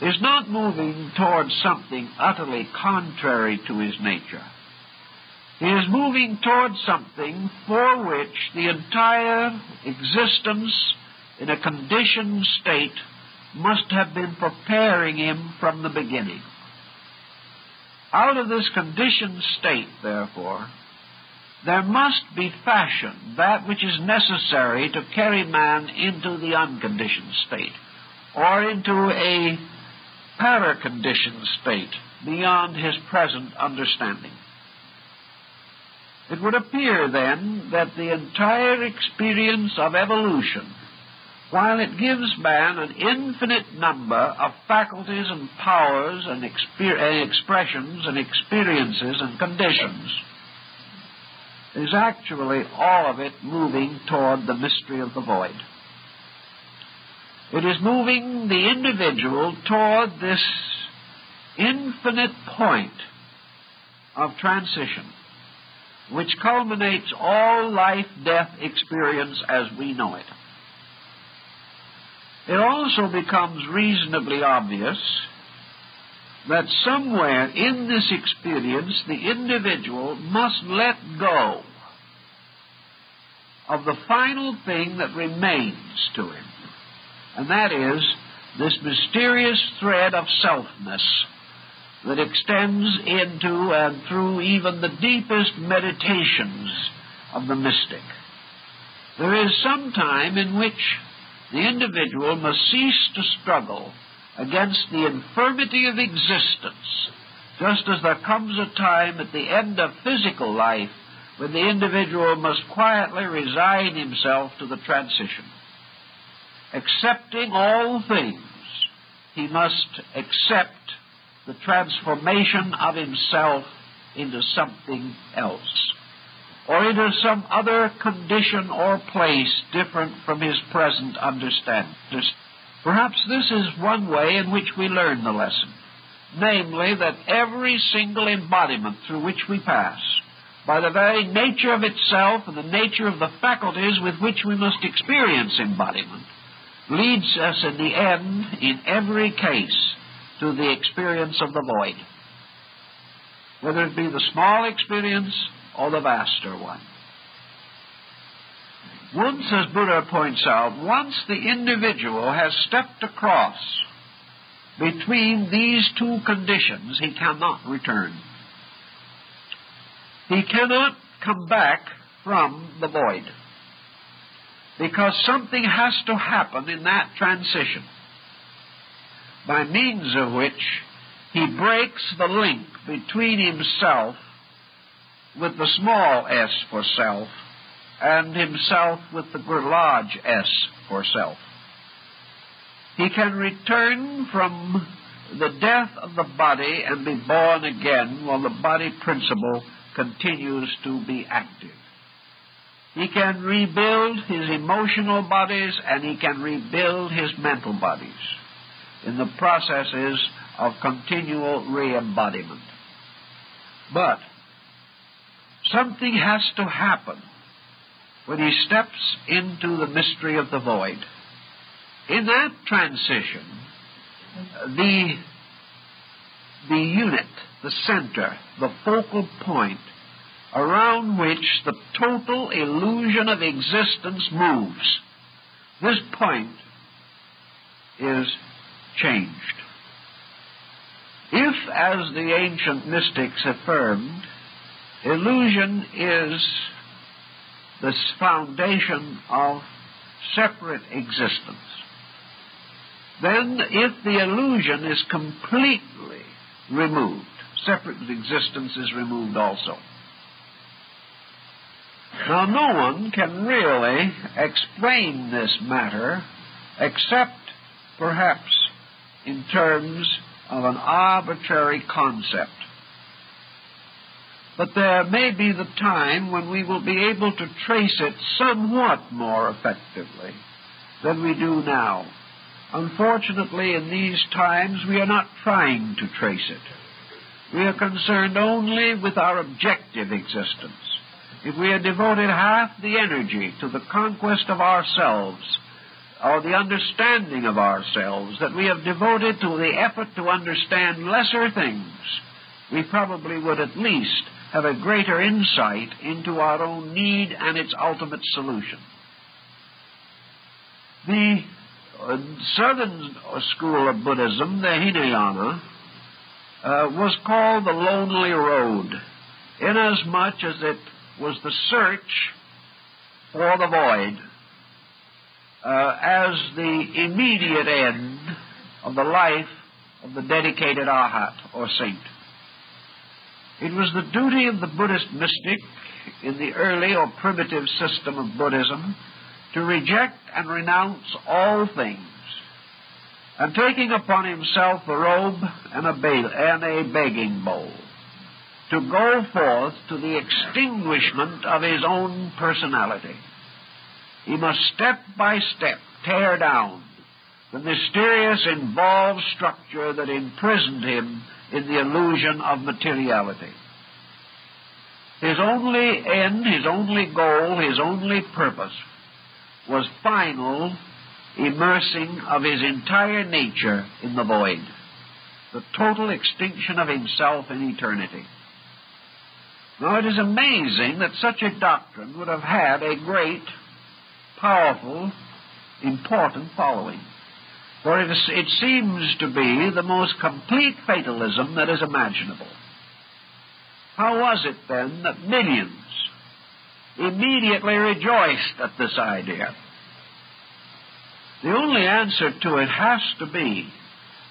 is not moving towards something utterly contrary to his nature. He is moving towards something for which the entire existence in a conditioned state must have been preparing him from the beginning. Out of this conditioned state, therefore, there must be fashioned that which is necessary to carry man into the unconditioned state, or into a paraconditioned state beyond his present understanding. It would appear, then, that the entire experience of evolution, while it gives man an infinite number of faculties and powers and expressions and experiences and conditions, is actually all of it moving toward the mystery of the void. It is moving the individual toward this infinite point of transition, which culminates all life-death experience as we know it. It also becomes reasonably obvious that somewhere in this experience the individual must let go of the final thing that remains to him, and that is this mysterious thread of selfness that extends into and through even the deepest meditations of the mystic. There is some time in which the individual must cease to struggle against the infirmity of existence, just as there comes a time at the end of physical life when the individual must quietly resign himself to the transition. Accepting all things, he must accept the transformation of himself into something else, or into some other condition or place different from his present understanding. Perhaps this is one way in which we learn the lesson, namely that every single embodiment through which we pass, by the very nature of itself and the nature of the faculties with which we must experience embodiment, leads us in the end, in every case, to the experience of the void, whether it be the small experience or the vaster one. Once, as Buddha points out, once the individual has stepped across between these two conditions, he cannot return. He cannot come back from the void, because something has to happen in that transition, by means of which he breaks the link between himself with the small s for self and himself with the large S for self. He can return from the death of the body and be born again while the body principle continues to be active. He can rebuild his emotional bodies and he can rebuild his mental bodies in the processes of continual re-embodiment. But something has to happen when he steps into the mystery of the void. In that transition, the unit, the center, the focal point around which the total illusion of existence moves, this point is changed. If, as the ancient mystics affirmed, illusion is the foundation of separate existence, then if the illusion is completely removed, separate existence is removed also. Now, no one can really explain this matter except perhaps in terms of an arbitrary concept. But there may be the time when we will be able to trace it somewhat more effectively than we do now. Unfortunately, in these times, we are not trying to trace it. We are concerned only with our objective existence. If we had devoted half the energy to the conquest of ourselves, or the understanding of ourselves, that we have devoted to the effort to understand lesser things, we probably would at least have a greater insight into our own need and its ultimate solution. The southern school of Buddhism, the Hinayana, was called the Lonely Road, inasmuch as it was the search for the void as the immediate end of the life of the dedicated arhat or saint. It was the duty of the Buddhist mystic in the early or primitive system of Buddhism to reject and renounce all things, and taking upon himself the robe and a begging bowl, to go forth to the extinguishment of his own personality. He must step by step tear down the mysterious involved structure that imprisoned him in the illusion of materiality. His only end, his only goal, his only purpose was final immersing of his entire nature in the void, the total extinction of himself in eternity. Now, it is amazing that such a doctrine would have had a great, powerful, important following. For it seems to be the most complete fatalism that is imaginable. How was it then that millions immediately rejoiced at this idea? The only answer to it has to be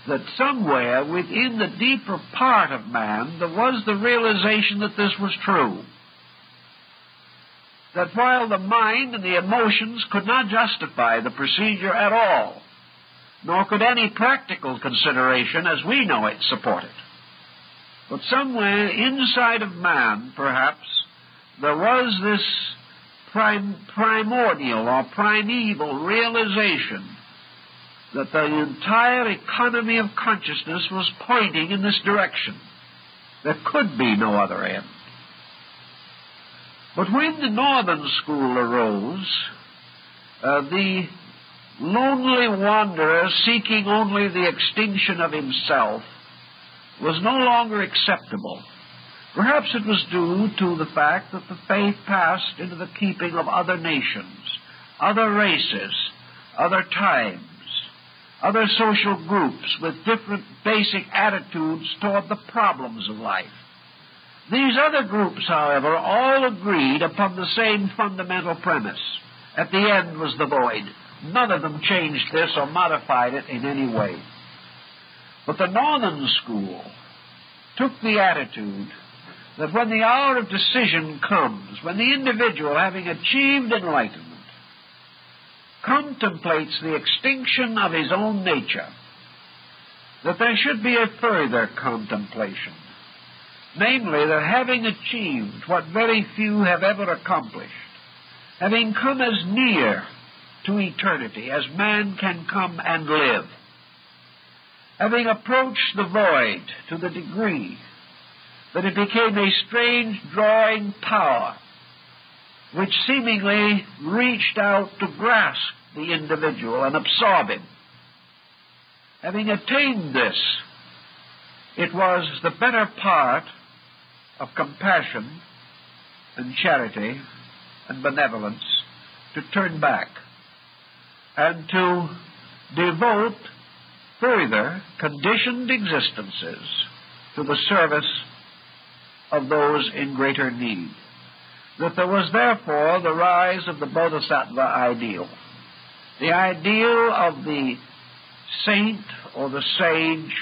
that somewhere within the deeper part of man there was the realization that this was true. That while the mind and the emotions could not justify the procedure at all, nor could any practical consideration as we know it support it, but somewhere inside of man, perhaps, there was this primordial or primeval realization that the entire economy of consciousness was pointing in this direction. There could be no other end. But when the Northern School arose, the lonely wanderer seeking only the extinction of himself was no longer acceptable. Perhaps it was due to the fact that the faith passed into the keeping of other nations, other races, other times, other social groups with different basic attitudes toward the problems of life. These other groups, however, all agreed upon the same fundamental premise. At the end was the void. None of them changed this or modified it in any way. But the Northern School took the attitude that when the hour of decision comes, when the individual, having achieved enlightenment, contemplates the extinction of his own nature, that there should be a further contemplation, namely that having achieved what very few have ever accomplished, having come as near to eternity as man can come and live, having approached the void to the degree that it became a strange drawing power which seemingly reached out to grasp the individual and absorb him. Having attained this, it was the better part of compassion and charity and benevolence to turn back and to devote further conditioned existences to the service of those in greater need. That there was therefore the rise of the Bodhisattva Ideal, the ideal of the saint or the sage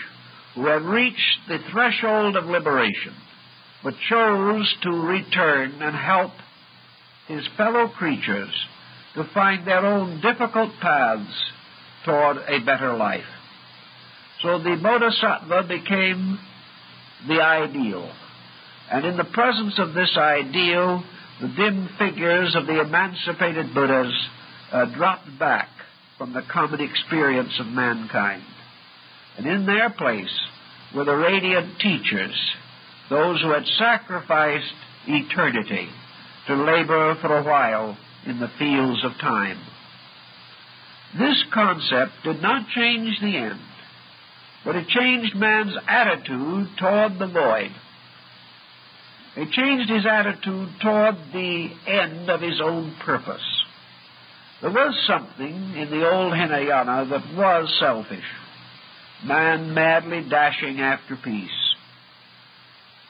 who had reached the threshold of liberation, but chose to return and help his fellow creatures to find their own difficult paths toward a better life. So the Bodhisattva became the ideal. And in the presence of this ideal, the dim figures of the emancipated Buddhas dropped back from the common experience of mankind. And in their place were the radiant teachers, those who had sacrificed eternity to labor for a while in the fields of time. This concept did not change the end, but it changed man's attitude toward the void. It changed his attitude toward the end of his own purpose. There was something in the old Hinayana that was selfish, man madly dashing after peace.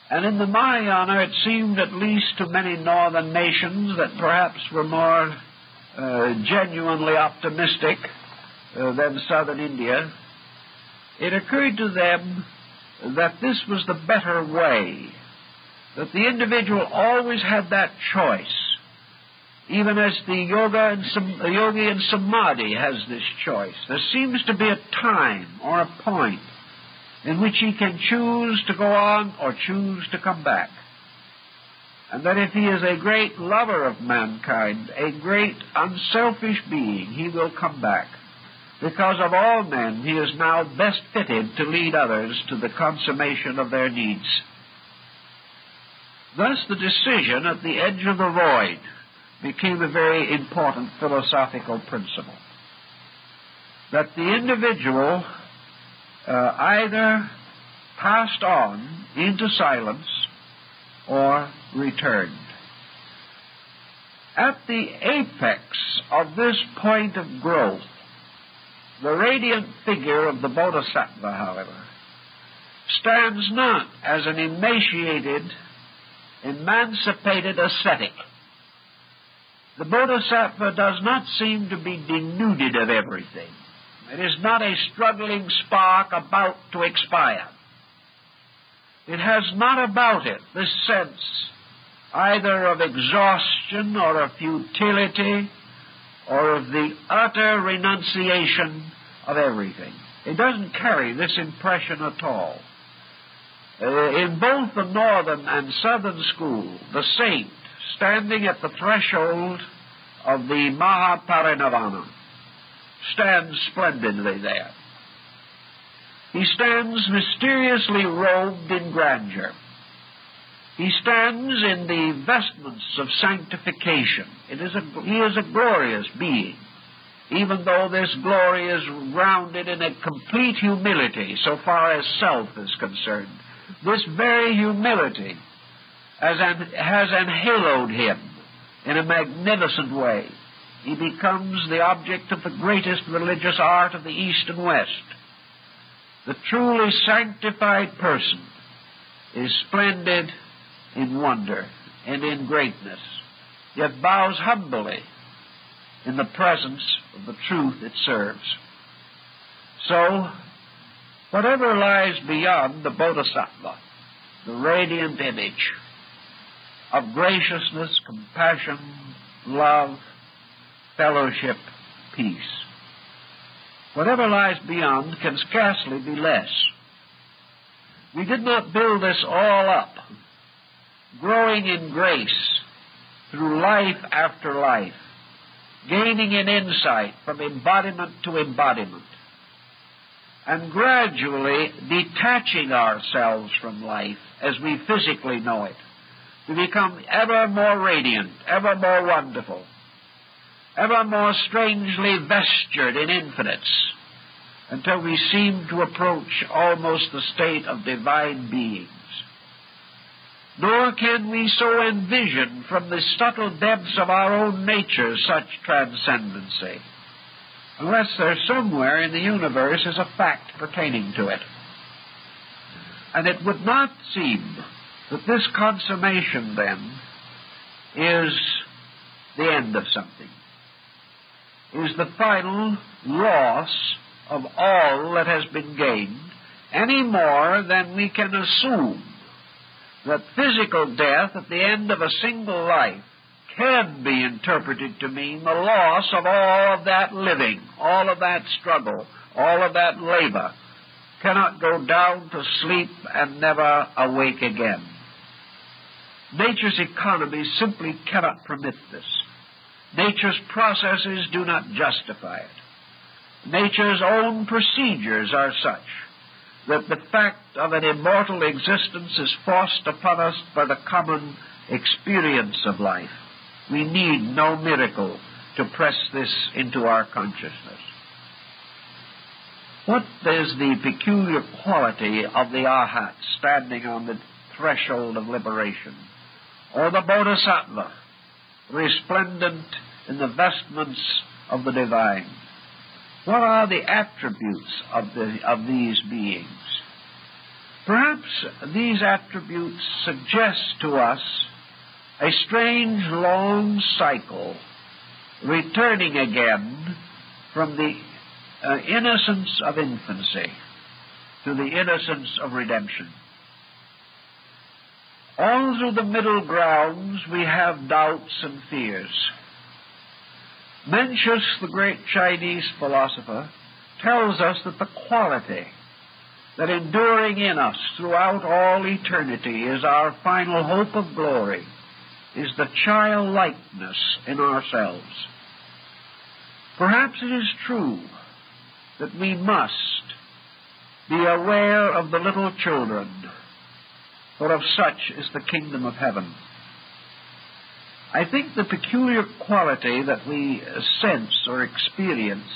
And in the Mahayana, it seemed, at least to many northern nations that perhaps were more genuinely optimistic than southern India, it occurred to them that this was the better way, that the individual always had that choice, even as the yogi in samadhi has this choice. There seems to be a time or a point in which he can choose to go on or choose to come back. And that if he is a great lover of mankind, a great unselfish being, he will come back. Because of all men, he is now best fitted to lead others to the consummation of their needs. Thus, the decision at the edge of the void became a very important philosophical principle. That the individual either passed on into silence or returned. At the apex of this point of growth The radiant figure of the Bodhisattva, however, stands not as an emaciated, emancipated ascetic. The Bodhisattva does not seem to be denuded of everything. It is not a struggling spark about to expire. It has not about it this sense either of exhaustion or of futility or of the utter renunciation of everything. It doesn't carry this impression at all. In both the northern and southern school, the saint, standing at the threshold of the Mahaparinirvana, stands splendidly there. He stands mysteriously robed in grandeur. He stands in the vestments of sanctification. He is a glorious being, even though this glory is grounded in a complete humility so far as self is concerned. This very humility has enhaloed him in a magnificent way. He becomes the object of the greatest religious art of the East and West. The truly sanctified person is splendid in wonder and in greatness, yet bows humbly in the presence of the truth it serves. So, whatever lies beyond the Bodhisattva, the radiant image of graciousness, compassion, love, fellowship, peace, whatever lies beyond can scarcely be less. We did not build this all up, growing in grace through life after life, gaining in insight from embodiment to embodiment, and gradually detaching ourselves from life as we physically know it, to become ever more radiant, ever more wonderful, ever more strangely vestured in infinites, until we seem to approach almost the state of divine beings. Nor can we so envision from the subtle depths of our own nature such transcendency, unless there somewhere in the universe is a fact pertaining to it. And it would not seem that this consummation, then, is the end of something, is the final loss of all that has been gained, any more than we can assume that physical death at the end of a single life can be interpreted to mean the loss of all of that living, all of that struggle, all of that labor, cannot go down to sleep and never awake again. Nature's economy simply cannot permit this. Nature's processes do not justify it. Nature's own procedures are such that the fact of an immortal existence is forced upon us by the common experience of life. We need no miracle to press this into our consciousness. What is the peculiar quality of the Arhat standing on the threshold of liberation, or the Bodhisattva resplendent in the vestments of the divine? What are the attributes of these beings? Perhaps these attributes suggest to us a strange long cycle, returning again from the innocence of infancy to the innocence of redemption. All through the middle grounds we have doubts and fears. Mencius, the great Chinese philosopher, tells us that the quality that enduring in us throughout all eternity is our final hope of glory is the childlikeness in ourselves. Perhaps it is true that we must be aware of the little children, for of such is the kingdom of heaven. I think the peculiar quality that we sense or experience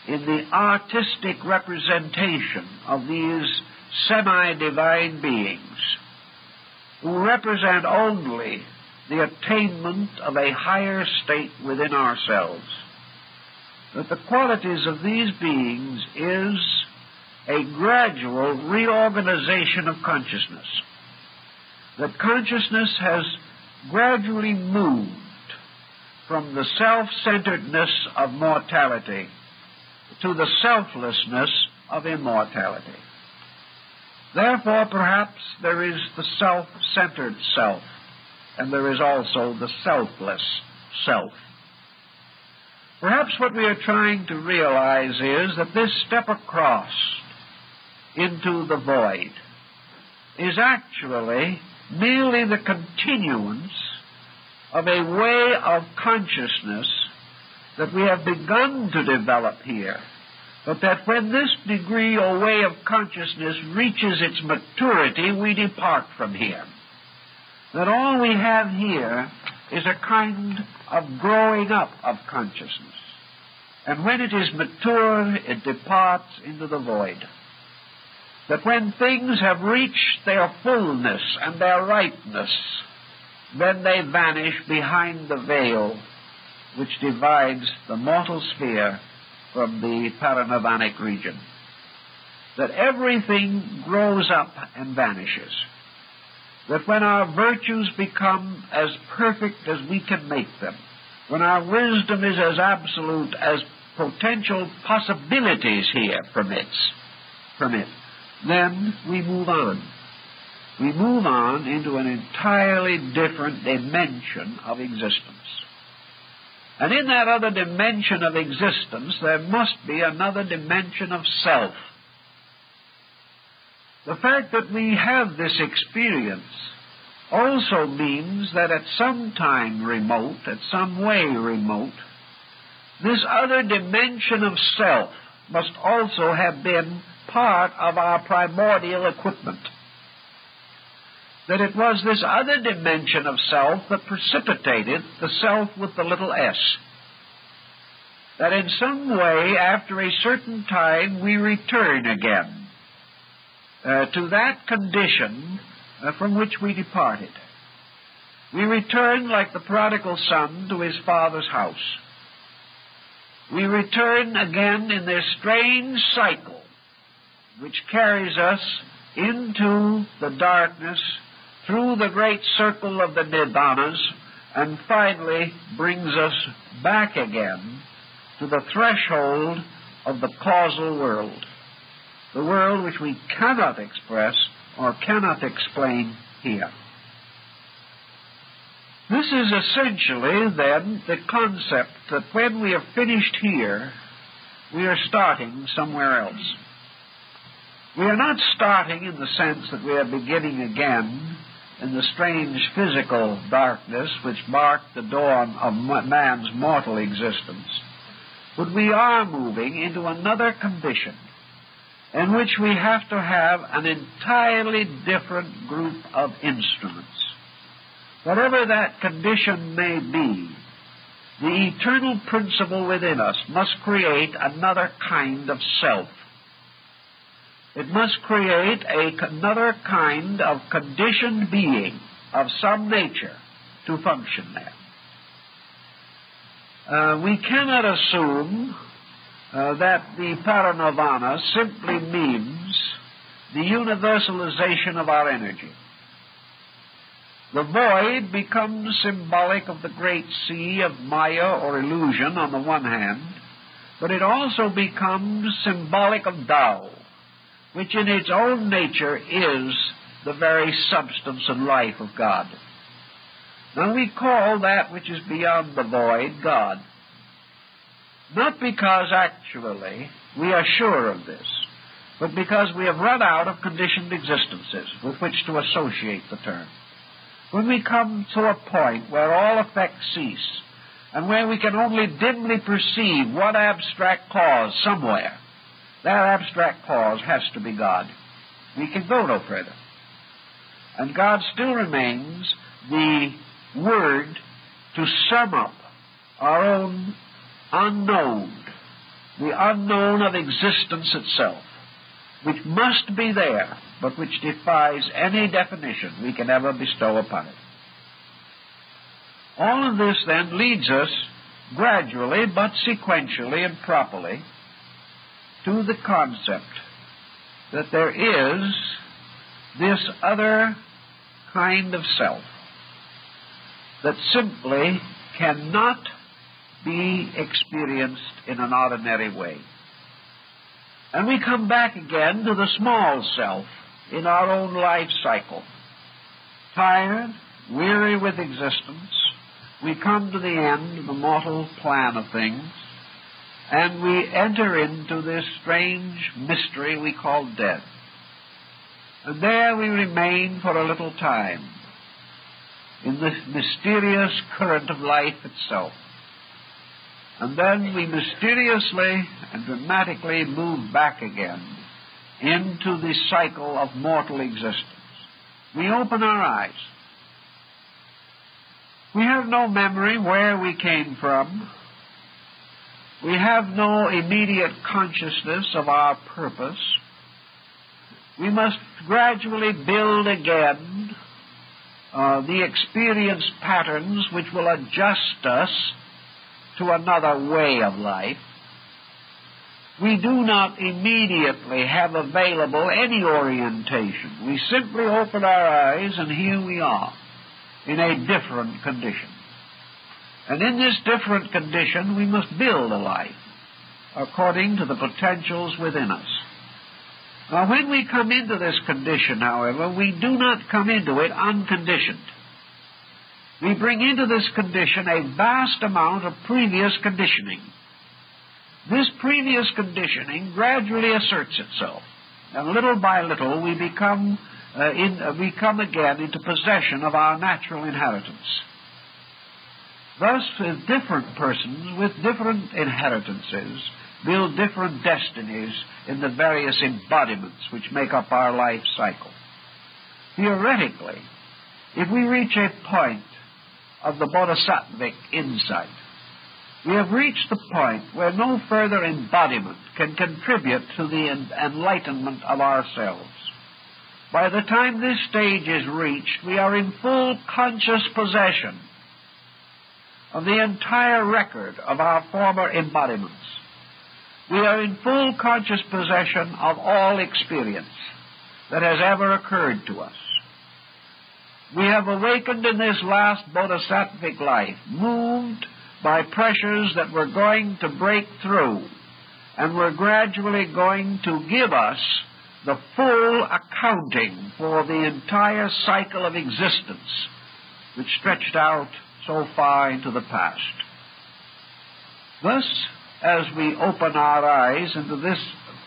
in the artistic representation of these semi-divine beings, who represent only the attainment of a higher state within ourselves, that the qualities of these beings is a gradual reorganization of consciousness. That consciousness has gradually moved from the self-centeredness of mortality to the selflessness of immortality. Therefore, perhaps there is the self-centered self, and there is also the selfless self. Perhaps what we are trying to realize is that this step across into the void is actually merely the continuance of a way of consciousness that we have begun to develop here, but that when this degree or way of consciousness reaches its maturity, we depart from here. That all we have here is a kind of growing up of consciousness. And when it is mature, it departs into the void. That when things have reached their fullness and their ripeness, then they vanish behind the veil which divides the mortal sphere from the paranirvanic region. That everything grows up and vanishes. That when our virtues become as perfect as we can make them, when our wisdom is as absolute as potential possibilities here permit, then we move on. We move on into an entirely different dimension of existence. And in that other dimension of existence, there must be another dimension of self. The fact that we have this experience also means that at some time remote, at some way remote, this other dimension of self must also have been part of our primordial equipment. That it was this other dimension of self that precipitated the self with the little s. That in some way, after a certain time, we return again to that condition from which we departed. We return like the prodigal son to his father's house. We return again in this strange cycle which carries us into the darkness, through the great circle of the nirvanas, and finally brings us back again to the threshold of the causal world, the world which we cannot express or cannot explain here. This is essentially, then, the concept that when we are finished here, we are starting somewhere else. We are not starting in the sense that we are beginning again in the strange physical darkness which marked the dawn of man's mortal existence, but we are moving into another condition in which we have to have an entirely different group of instruments. Whatever that condition may be, the eternal principle within us must create another kind of self. It must create another kind of conditioned being of some nature to function there. We cannot assume that the paranirvana simply means the universalization of our energy. The void becomes symbolic of the great sea of Maya or illusion on the one hand, but it also becomes symbolic of Tao, which in its own nature is the very substance and life of God. Now we call that which is beyond the void God, not because actually we are sure of this, but because we have run out of conditioned existences with which to associate the term. When we come to a point where all effects cease, and where we can only dimly perceive one abstract cause somewhere, that abstract cause has to be God. We can go no further. And God still remains the word to sum up our own unknown, the unknown of existence itself, which must be there, but which defies any definition we can ever bestow upon it. All of this then leads us gradually but sequentially and properly to the concept that there is this other kind of self that simply cannot be experienced in an ordinary way. And we come back again to the small self in our own life cycle. Tired, weary with existence, we come to the end of the mortal plan of things, and we enter into this strange mystery we call death. And there we remain for a little time in the mysterious current of life itself. And then we mysteriously and dramatically move back again into the cycle of mortal existence. We open our eyes. We have no memory where we came from. We have no immediate consciousness of our purpose. We must gradually build again the experience patterns which will adjust us to another way of life. We do not immediately have available any orientation. We simply open our eyes and here we are in a different condition. And in this different condition we must build a life according to the potentials within us. Now when we come into this condition, however, we do not come into it unconditioned. We bring into this condition a vast amount of previous conditioning. This previous conditioning gradually asserts itself, and little by little we come again into possession of our natural inheritance. Thus, different persons with different inheritances build different destinies in the various embodiments which make up our life cycle. Theoretically, if we reach a point of the Bodhisattvic insight, we have reached the point where no further embodiment can contribute to the enlightenment of ourselves. By the time this stage is reached, we are in full conscious possession of the entire record of our former embodiments. We are in full conscious possession of all experience that has ever occurred to us. We have awakened in this last bodhisattvic life, moved by pressures that were going to break through, and were gradually going to give us the full accounting for the entire cycle of existence which stretched out so far into the past. Thus, as we open our eyes into this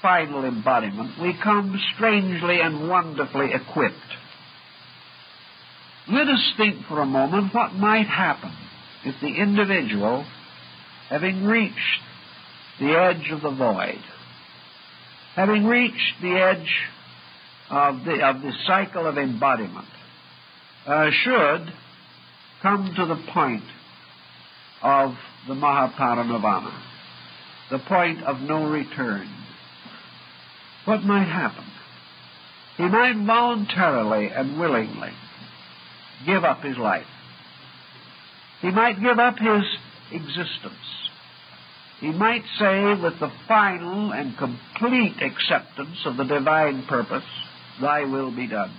final embodiment, we come strangely and wonderfully equipped. Let us think for a moment what might happen if the individual, having reached the edge of the void, having reached the edge of the cycle of embodiment, should come to the point of the Mahaparinirvana, the point of no return. What might happen? He might voluntarily and willingly give up his life. He might give up his existence. He might say, with the final and complete acceptance of the divine purpose, "Thy will be done."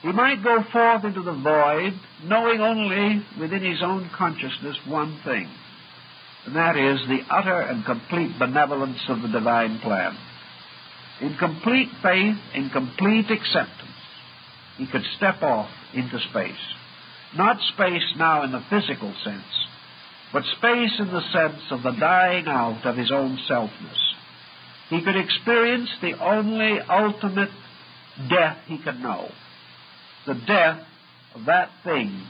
He might go forth into the void, knowing only within his own consciousness one thing, and that is the utter and complete benevolence of the divine plan. In complete faith, in complete acceptance, he could step off into space. Not space now in the physical sense, but space in the sense of the dying out of his own selfness. He could experience the only ultimate death he could know, the death of that thing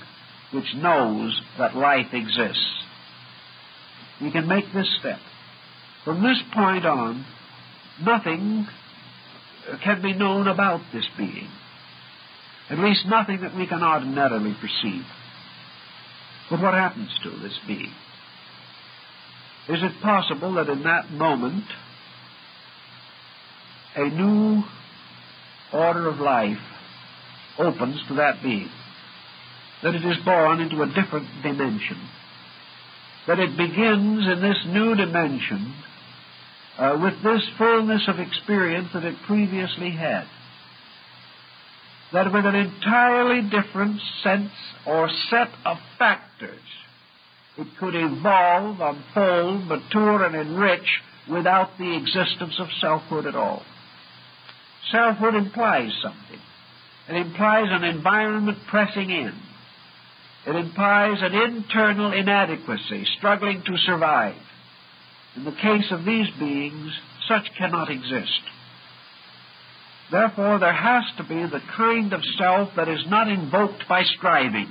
which knows that life exists. We can make this step. From this point on, nothing can be known about this being, at least nothing that we can ordinarily perceive. But what happens to this being? Is it possible that in that moment a new order of life opens to that being, that it is born into a different dimension, that it begins in this new dimension with this fullness of experience that it previously had. That with an entirely different sense or set of factors, it could evolve, unfold, mature, and enrich without the existence of selfhood at all. Selfhood implies something. It implies an environment pressing in. It implies an internal inadequacy, struggling to survive. In the case of these beings, such cannot exist. Therefore, there has to be the kind of self that is not invoked by striving.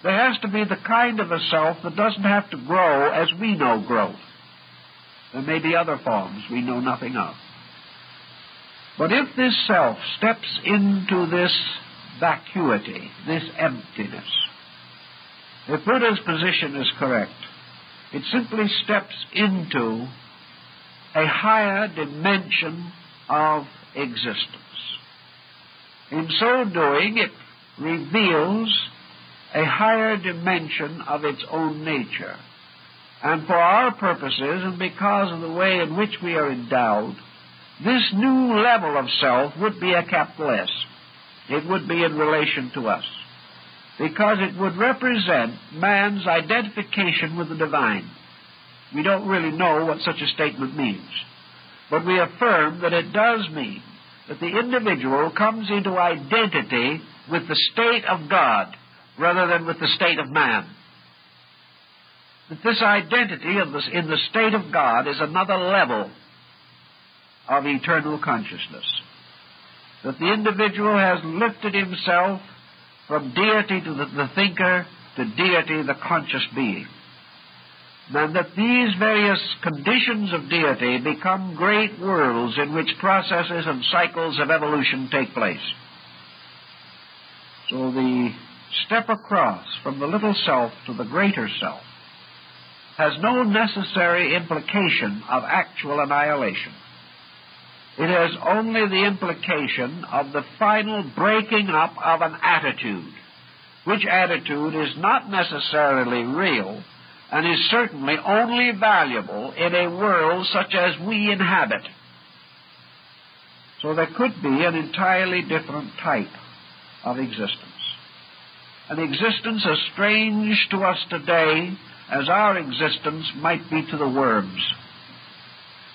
There has to be the kind of a self that doesn't have to grow as we know growth. There may be other forms we know nothing of. But if this self steps into this vacuity, this emptiness, if Buddha's position is correct, it simply steps into a higher dimension of existence. In so doing, it reveals a higher dimension of its own nature. And for our purposes, and because of the way in which we are endowed, this new level of self would be a capital S. It would be in relation to us, because it would represent man's identification with the divine. We don't really know what such a statement means, but we affirm that it does mean that the individual comes into identity with the state of God rather than with the state of man. That this identity in the state of God is another level of eternal consciousness. That the individual has lifted himself from deity to the thinker, to deity, the conscious being. And that these various conditions of deity become great worlds in which processes and cycles of evolution take place. So the step across from the little self to the greater self has no necessary implication of actual annihilation. It has only the implication of the final breaking up of an attitude, which attitude is not necessarily real and is certainly only valuable in a world such as we inhabit. So there could be an entirely different type of existence. An existence as strange to us today as our existence might be to the worms.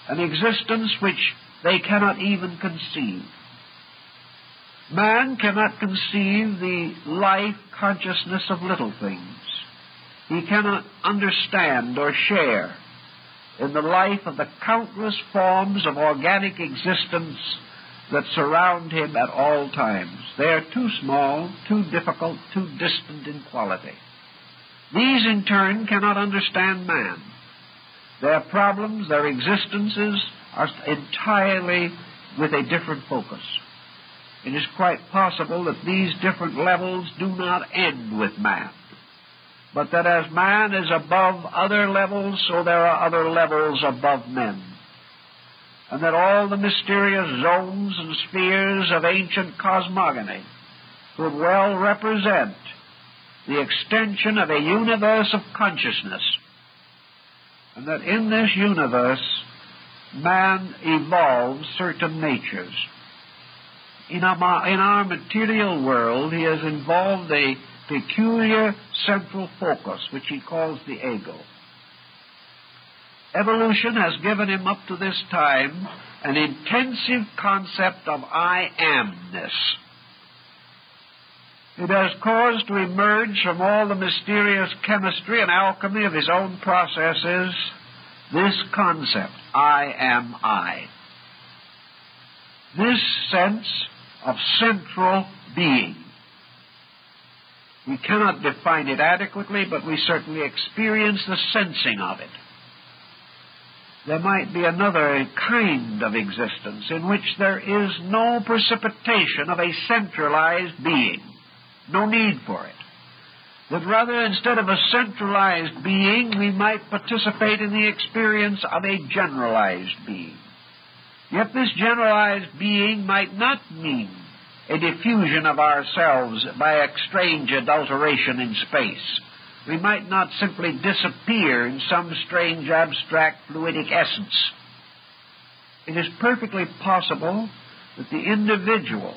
An existence which they cannot even conceive. Man cannot conceive the life consciousness of little things. He cannot understand or share in the life of the countless forms of organic existence that surround him at all times. They are too small, too difficult, too distant in quality. These, in turn, cannot understand man. Their problems, their existences, are entirely with a different focus. It is quite possible that these different levels do not end with man, but that as man is above other levels, so there are other levels above men, and that all the mysterious zones and spheres of ancient cosmogony could well represent the extension of a universe of consciousness, and that in this universe man evolves certain natures. In our material world, he has involved a peculiar central focus, which he calls the ego. Evolution has given him up to this time an intensive concept of I amness. It has caused to emerge from all the mysterious chemistry and alchemy of his own processes this concept, I am I. This sense of central being. We cannot define it adequately, but we certainly experience the sensing of it. There might be another kind of existence in which there is no precipitation of a centralized being, no need for it. That rather, instead of a centralized being, we might participate in the experience of a generalized being. Yet this generalized being might not mean a diffusion of ourselves by a strange adulteration in space, we might not simply disappear in some strange, abstract, fluidic essence. It is perfectly possible that the individual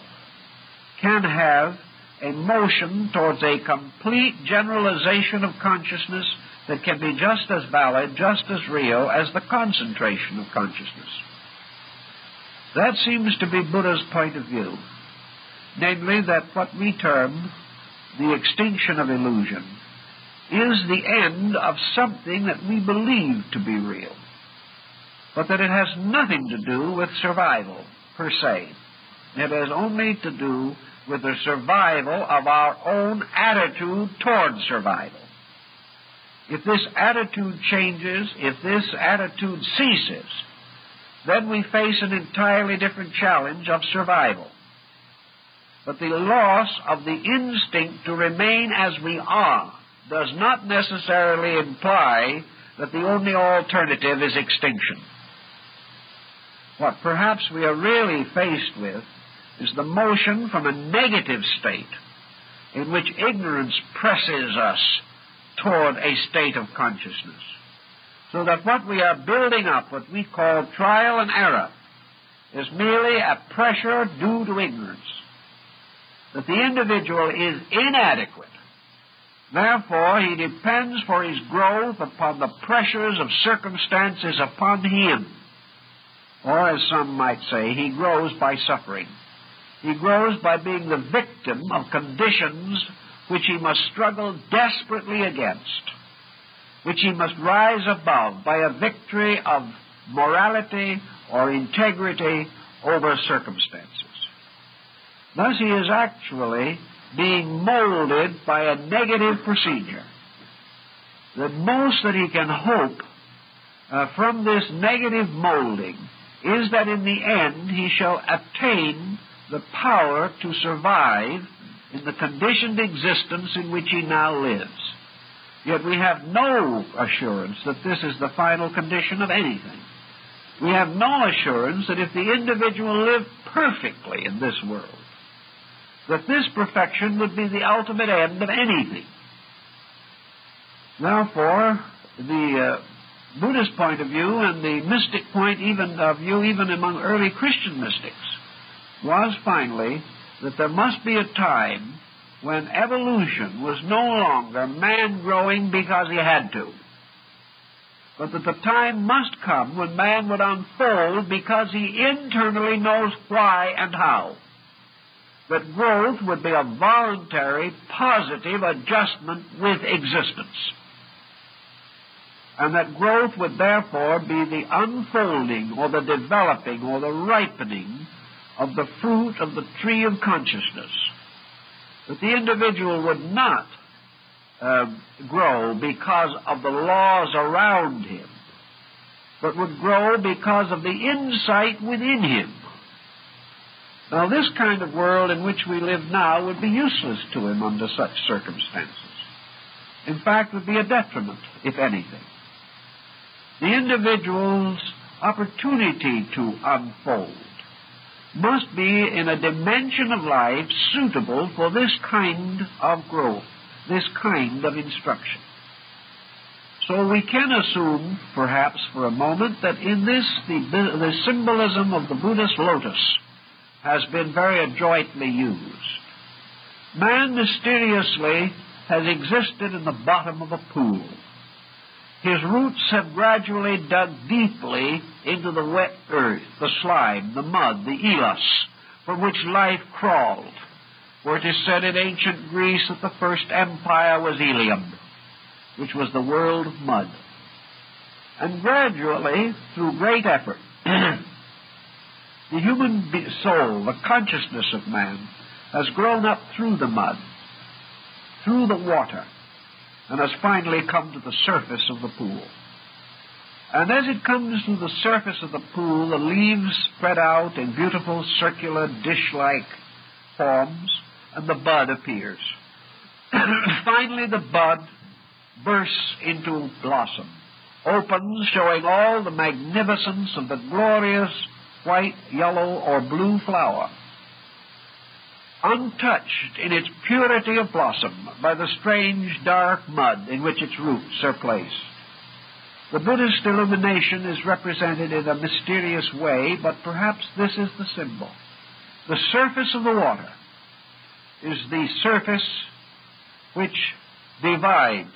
can have a motion towards a complete generalization of consciousness that can be just as valid, just as real as the concentration of consciousness. That seems to be Buddha's point of view, namely that what we term the extinction of illusion is the end of something that we believe to be real, but that it has nothing to do with survival per se. It has only to do with the survival of our own attitude toward survival. If this attitude changes, if this attitude ceases, then we face an entirely different challenge of survival. But the loss of the instinct to remain as we are does not necessarily imply that the only alternative is extinction. What perhaps we are really faced with is the motion from a negative state in which ignorance presses us toward a state of consciousness. So that what we are building up, what we call trial and error, is merely a pressure due to ignorance. That the individual is inadequate. Therefore, he depends for his growth upon the pressures of circumstances upon him. Or, as some might say, he grows by suffering. He grows by being the victim of conditions which he must struggle desperately against, which he must rise above by a victory of morality or integrity over circumstances. Thus he is actually being molded by a negative procedure. The most that he can hope from this negative molding is that in the end he shall attain the power to survive in the conditioned existence in which he now lives. Yet we have no assurance that this is the final condition of anything. We have no assurance that if the individual lived perfectly in this world, that this perfection would be the ultimate end of anything. Therefore, the Buddhist point of view and the mystic point of view even among early Christian mystics was finally that there must be a time when evolution was no longer man growing because he had to, but that the time must come when man would unfold because he internally knows why and how. That growth would be a voluntary, positive adjustment with existence. And that growth would therefore be the unfolding or the developing or the ripening of the fruit of the tree of consciousness. That the individual would not grow because of the laws around him, but would grow because of the insight within him. Now, this kind of world in which we live now would be useless to him under such circumstances. In fact, would be a detriment, if anything. The individual's opportunity to unfold must be in a dimension of life suitable for this kind of growth, this kind of instruction. So we can assume, perhaps for a moment, that in this the symbolism of the Buddhist lotus has been very adroitly used. Man mysteriously has existed in the bottom of a pool. His roots have gradually dug deeply into the wet earth, the slime, the mud, the elos, from which life crawled. For it is said in ancient Greece that the first empire was Ilium, which was the world of mud. And gradually, through great effort, the human soul, the consciousness of man, has grown up through the mud, through the water, and has finally come to the surface of the pool. And as it comes to the surface of the pool, the leaves spread out in beautiful circular dish-like forms, and the bud appears. Finally, the bud bursts into blossom, opens, showing all the magnificence of the glorious white, yellow, or blue flower. untouched in its purity of blossom by the strange dark mud in which its roots are placed. The Buddhist illumination is represented in a mysterious way, but perhaps this is the symbol. The surface of the water is the surface which divides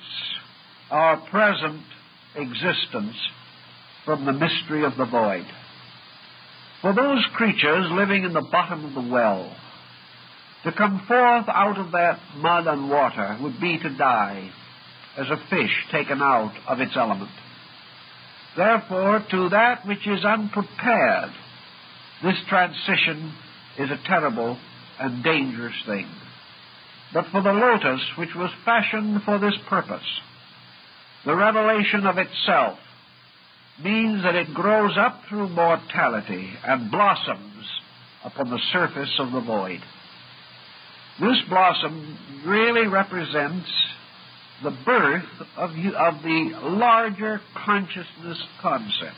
our present existence from the mystery of the void. For those creatures living in the bottom of the well, to come forth out of that mud and water would be to die as a fish taken out of its element. Therefore, to that which is unprepared, this transition is a terrible and dangerous thing. But for the lotus, which was fashioned for this purpose, the revelation of itself means that it grows up through mortality and blossoms upon the surface of the void. This blossom really represents the birth of the larger consciousness concept,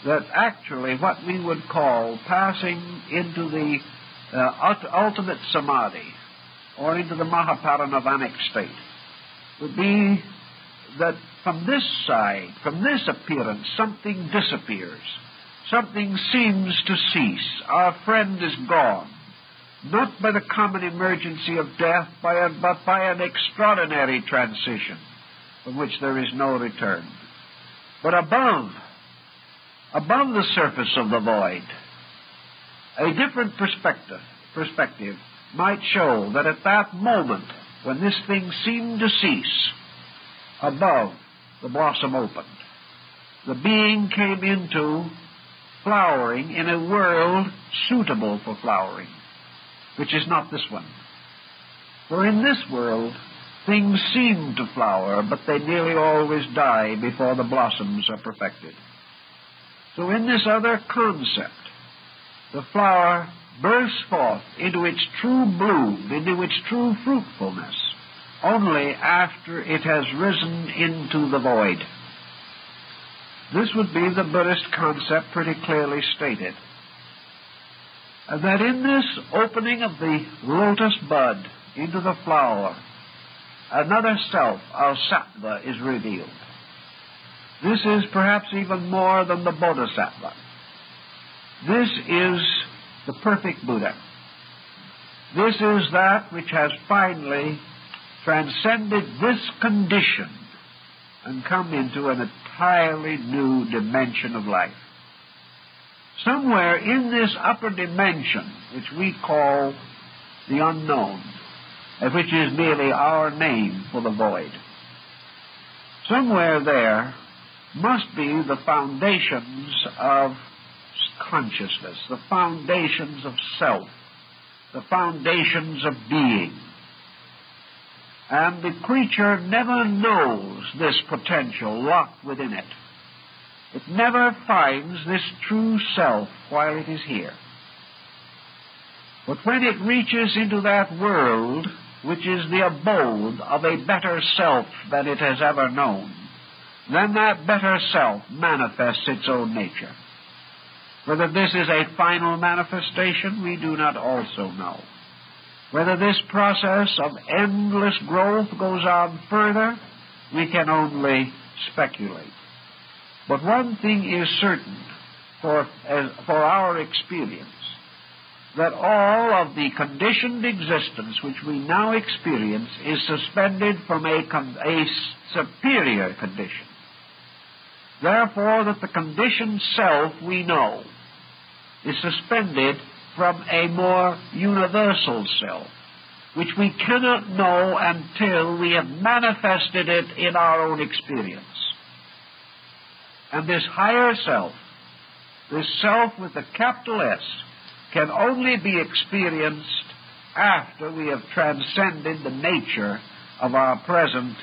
that actually what we would call passing into the ultimate samadhi, or into the mahaparinirvanic state, would be that from this side, from this appearance, something disappears. Something seems to cease. Our friend is gone. Not by the common emergency of death, but by an extraordinary transition from which there is no return. But above the surface of the void, a different perspective might show that at that moment when this thing seemed to cease, above the blossom opened. The being came into flowering in a world suitable for flowering, which is not this one. For in this world, things seem to flower, but they nearly always die before the blossoms are perfected. So in this other concept, the flower bursts forth into its true bloom, into its true fruitfulness, only after it has risen into the void. This would be the Buddhist concept pretty clearly stated. And that in this opening of the lotus bud into the flower, another self, our sattva, is revealed. This is perhaps even more than the Bodhisattva. This is the perfect Buddha. This is that which has finally transcended this condition and come into an entirely new dimension of life. Somewhere in this upper dimension, which we call the unknown, and which is merely our name for the void, somewhere there must be the foundations of consciousness, the foundations of self, the foundations of being. And the creature never knows this potential locked within it. It never finds this true self while it is here. But when it reaches into that world, which is the abode of a better self than it has ever known, then that better self manifests its own nature. Whether this is a final manifestation, we do not also know. Whether this process of endless growth goes on further, we can only speculate. But one thing is certain for our experience, that all of the conditioned existence which we now experience is suspended from a superior condition. Therefore, that the conditioned self we know is suspended from a more universal self, which we cannot know until we have manifested it in our own experience. And this higher self, this self with a capital S, can only be experienced after we have transcended the nature of our present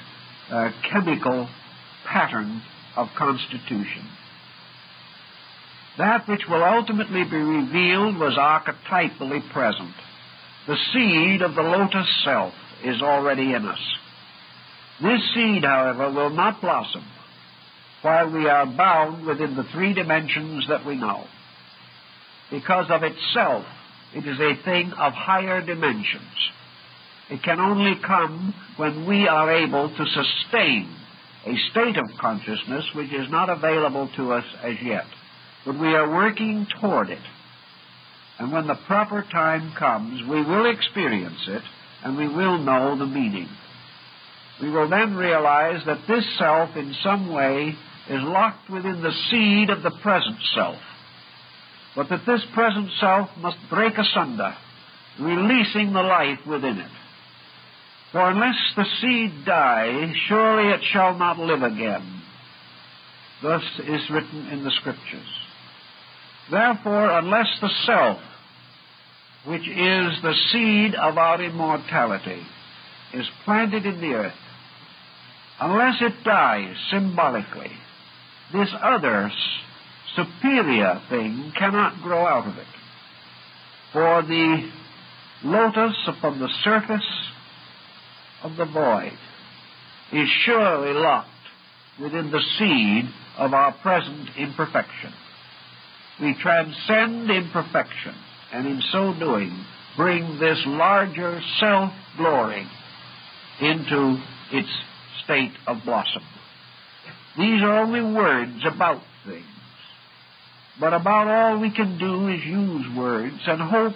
chemical pattern of constitution. That which will ultimately be revealed was archetypally present. The seed of the lotus self is already in us. This seed, however, will not blossom while we are bound within the three dimensions that we know. Because of itself, It is a thing of higher dimensions. It can only come when we are able to sustain a state of consciousness which is not available to us as yet. But we are working toward it. And when the proper time comes, we will experience it, and we will know the meaning. We will then realize that this self in some way is locked within the seed of the present self, but that this present self must break asunder, releasing the life within it. For unless the seed die, surely it shall not live again. Thus is written in the Scriptures. Therefore, unless the self, which is the seed of our immortality, is planted in the earth, unless it dies symbolically, this other superior thing cannot grow out of it. For the lotus upon the surface of the void is surely locked within the seed of our present imperfection. We transcend imperfection, and in so doing bring this larger self-glory into its state of blossom. These are only words about things, but about all we can do is use words and hope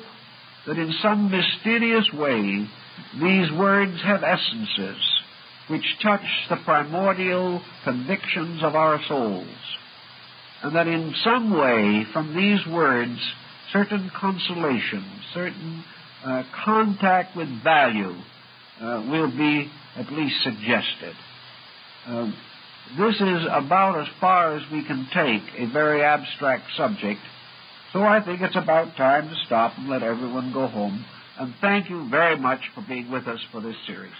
that in some mysterious way these words have essences which touch the primordial convictions of our souls, and that in some way from these words certain consolation, certain contact with value will be at least suggested. This is about as far as we can take a very abstract subject, so I think it's about time to stop and let everyone go home. And thank you very much for being with us for this series.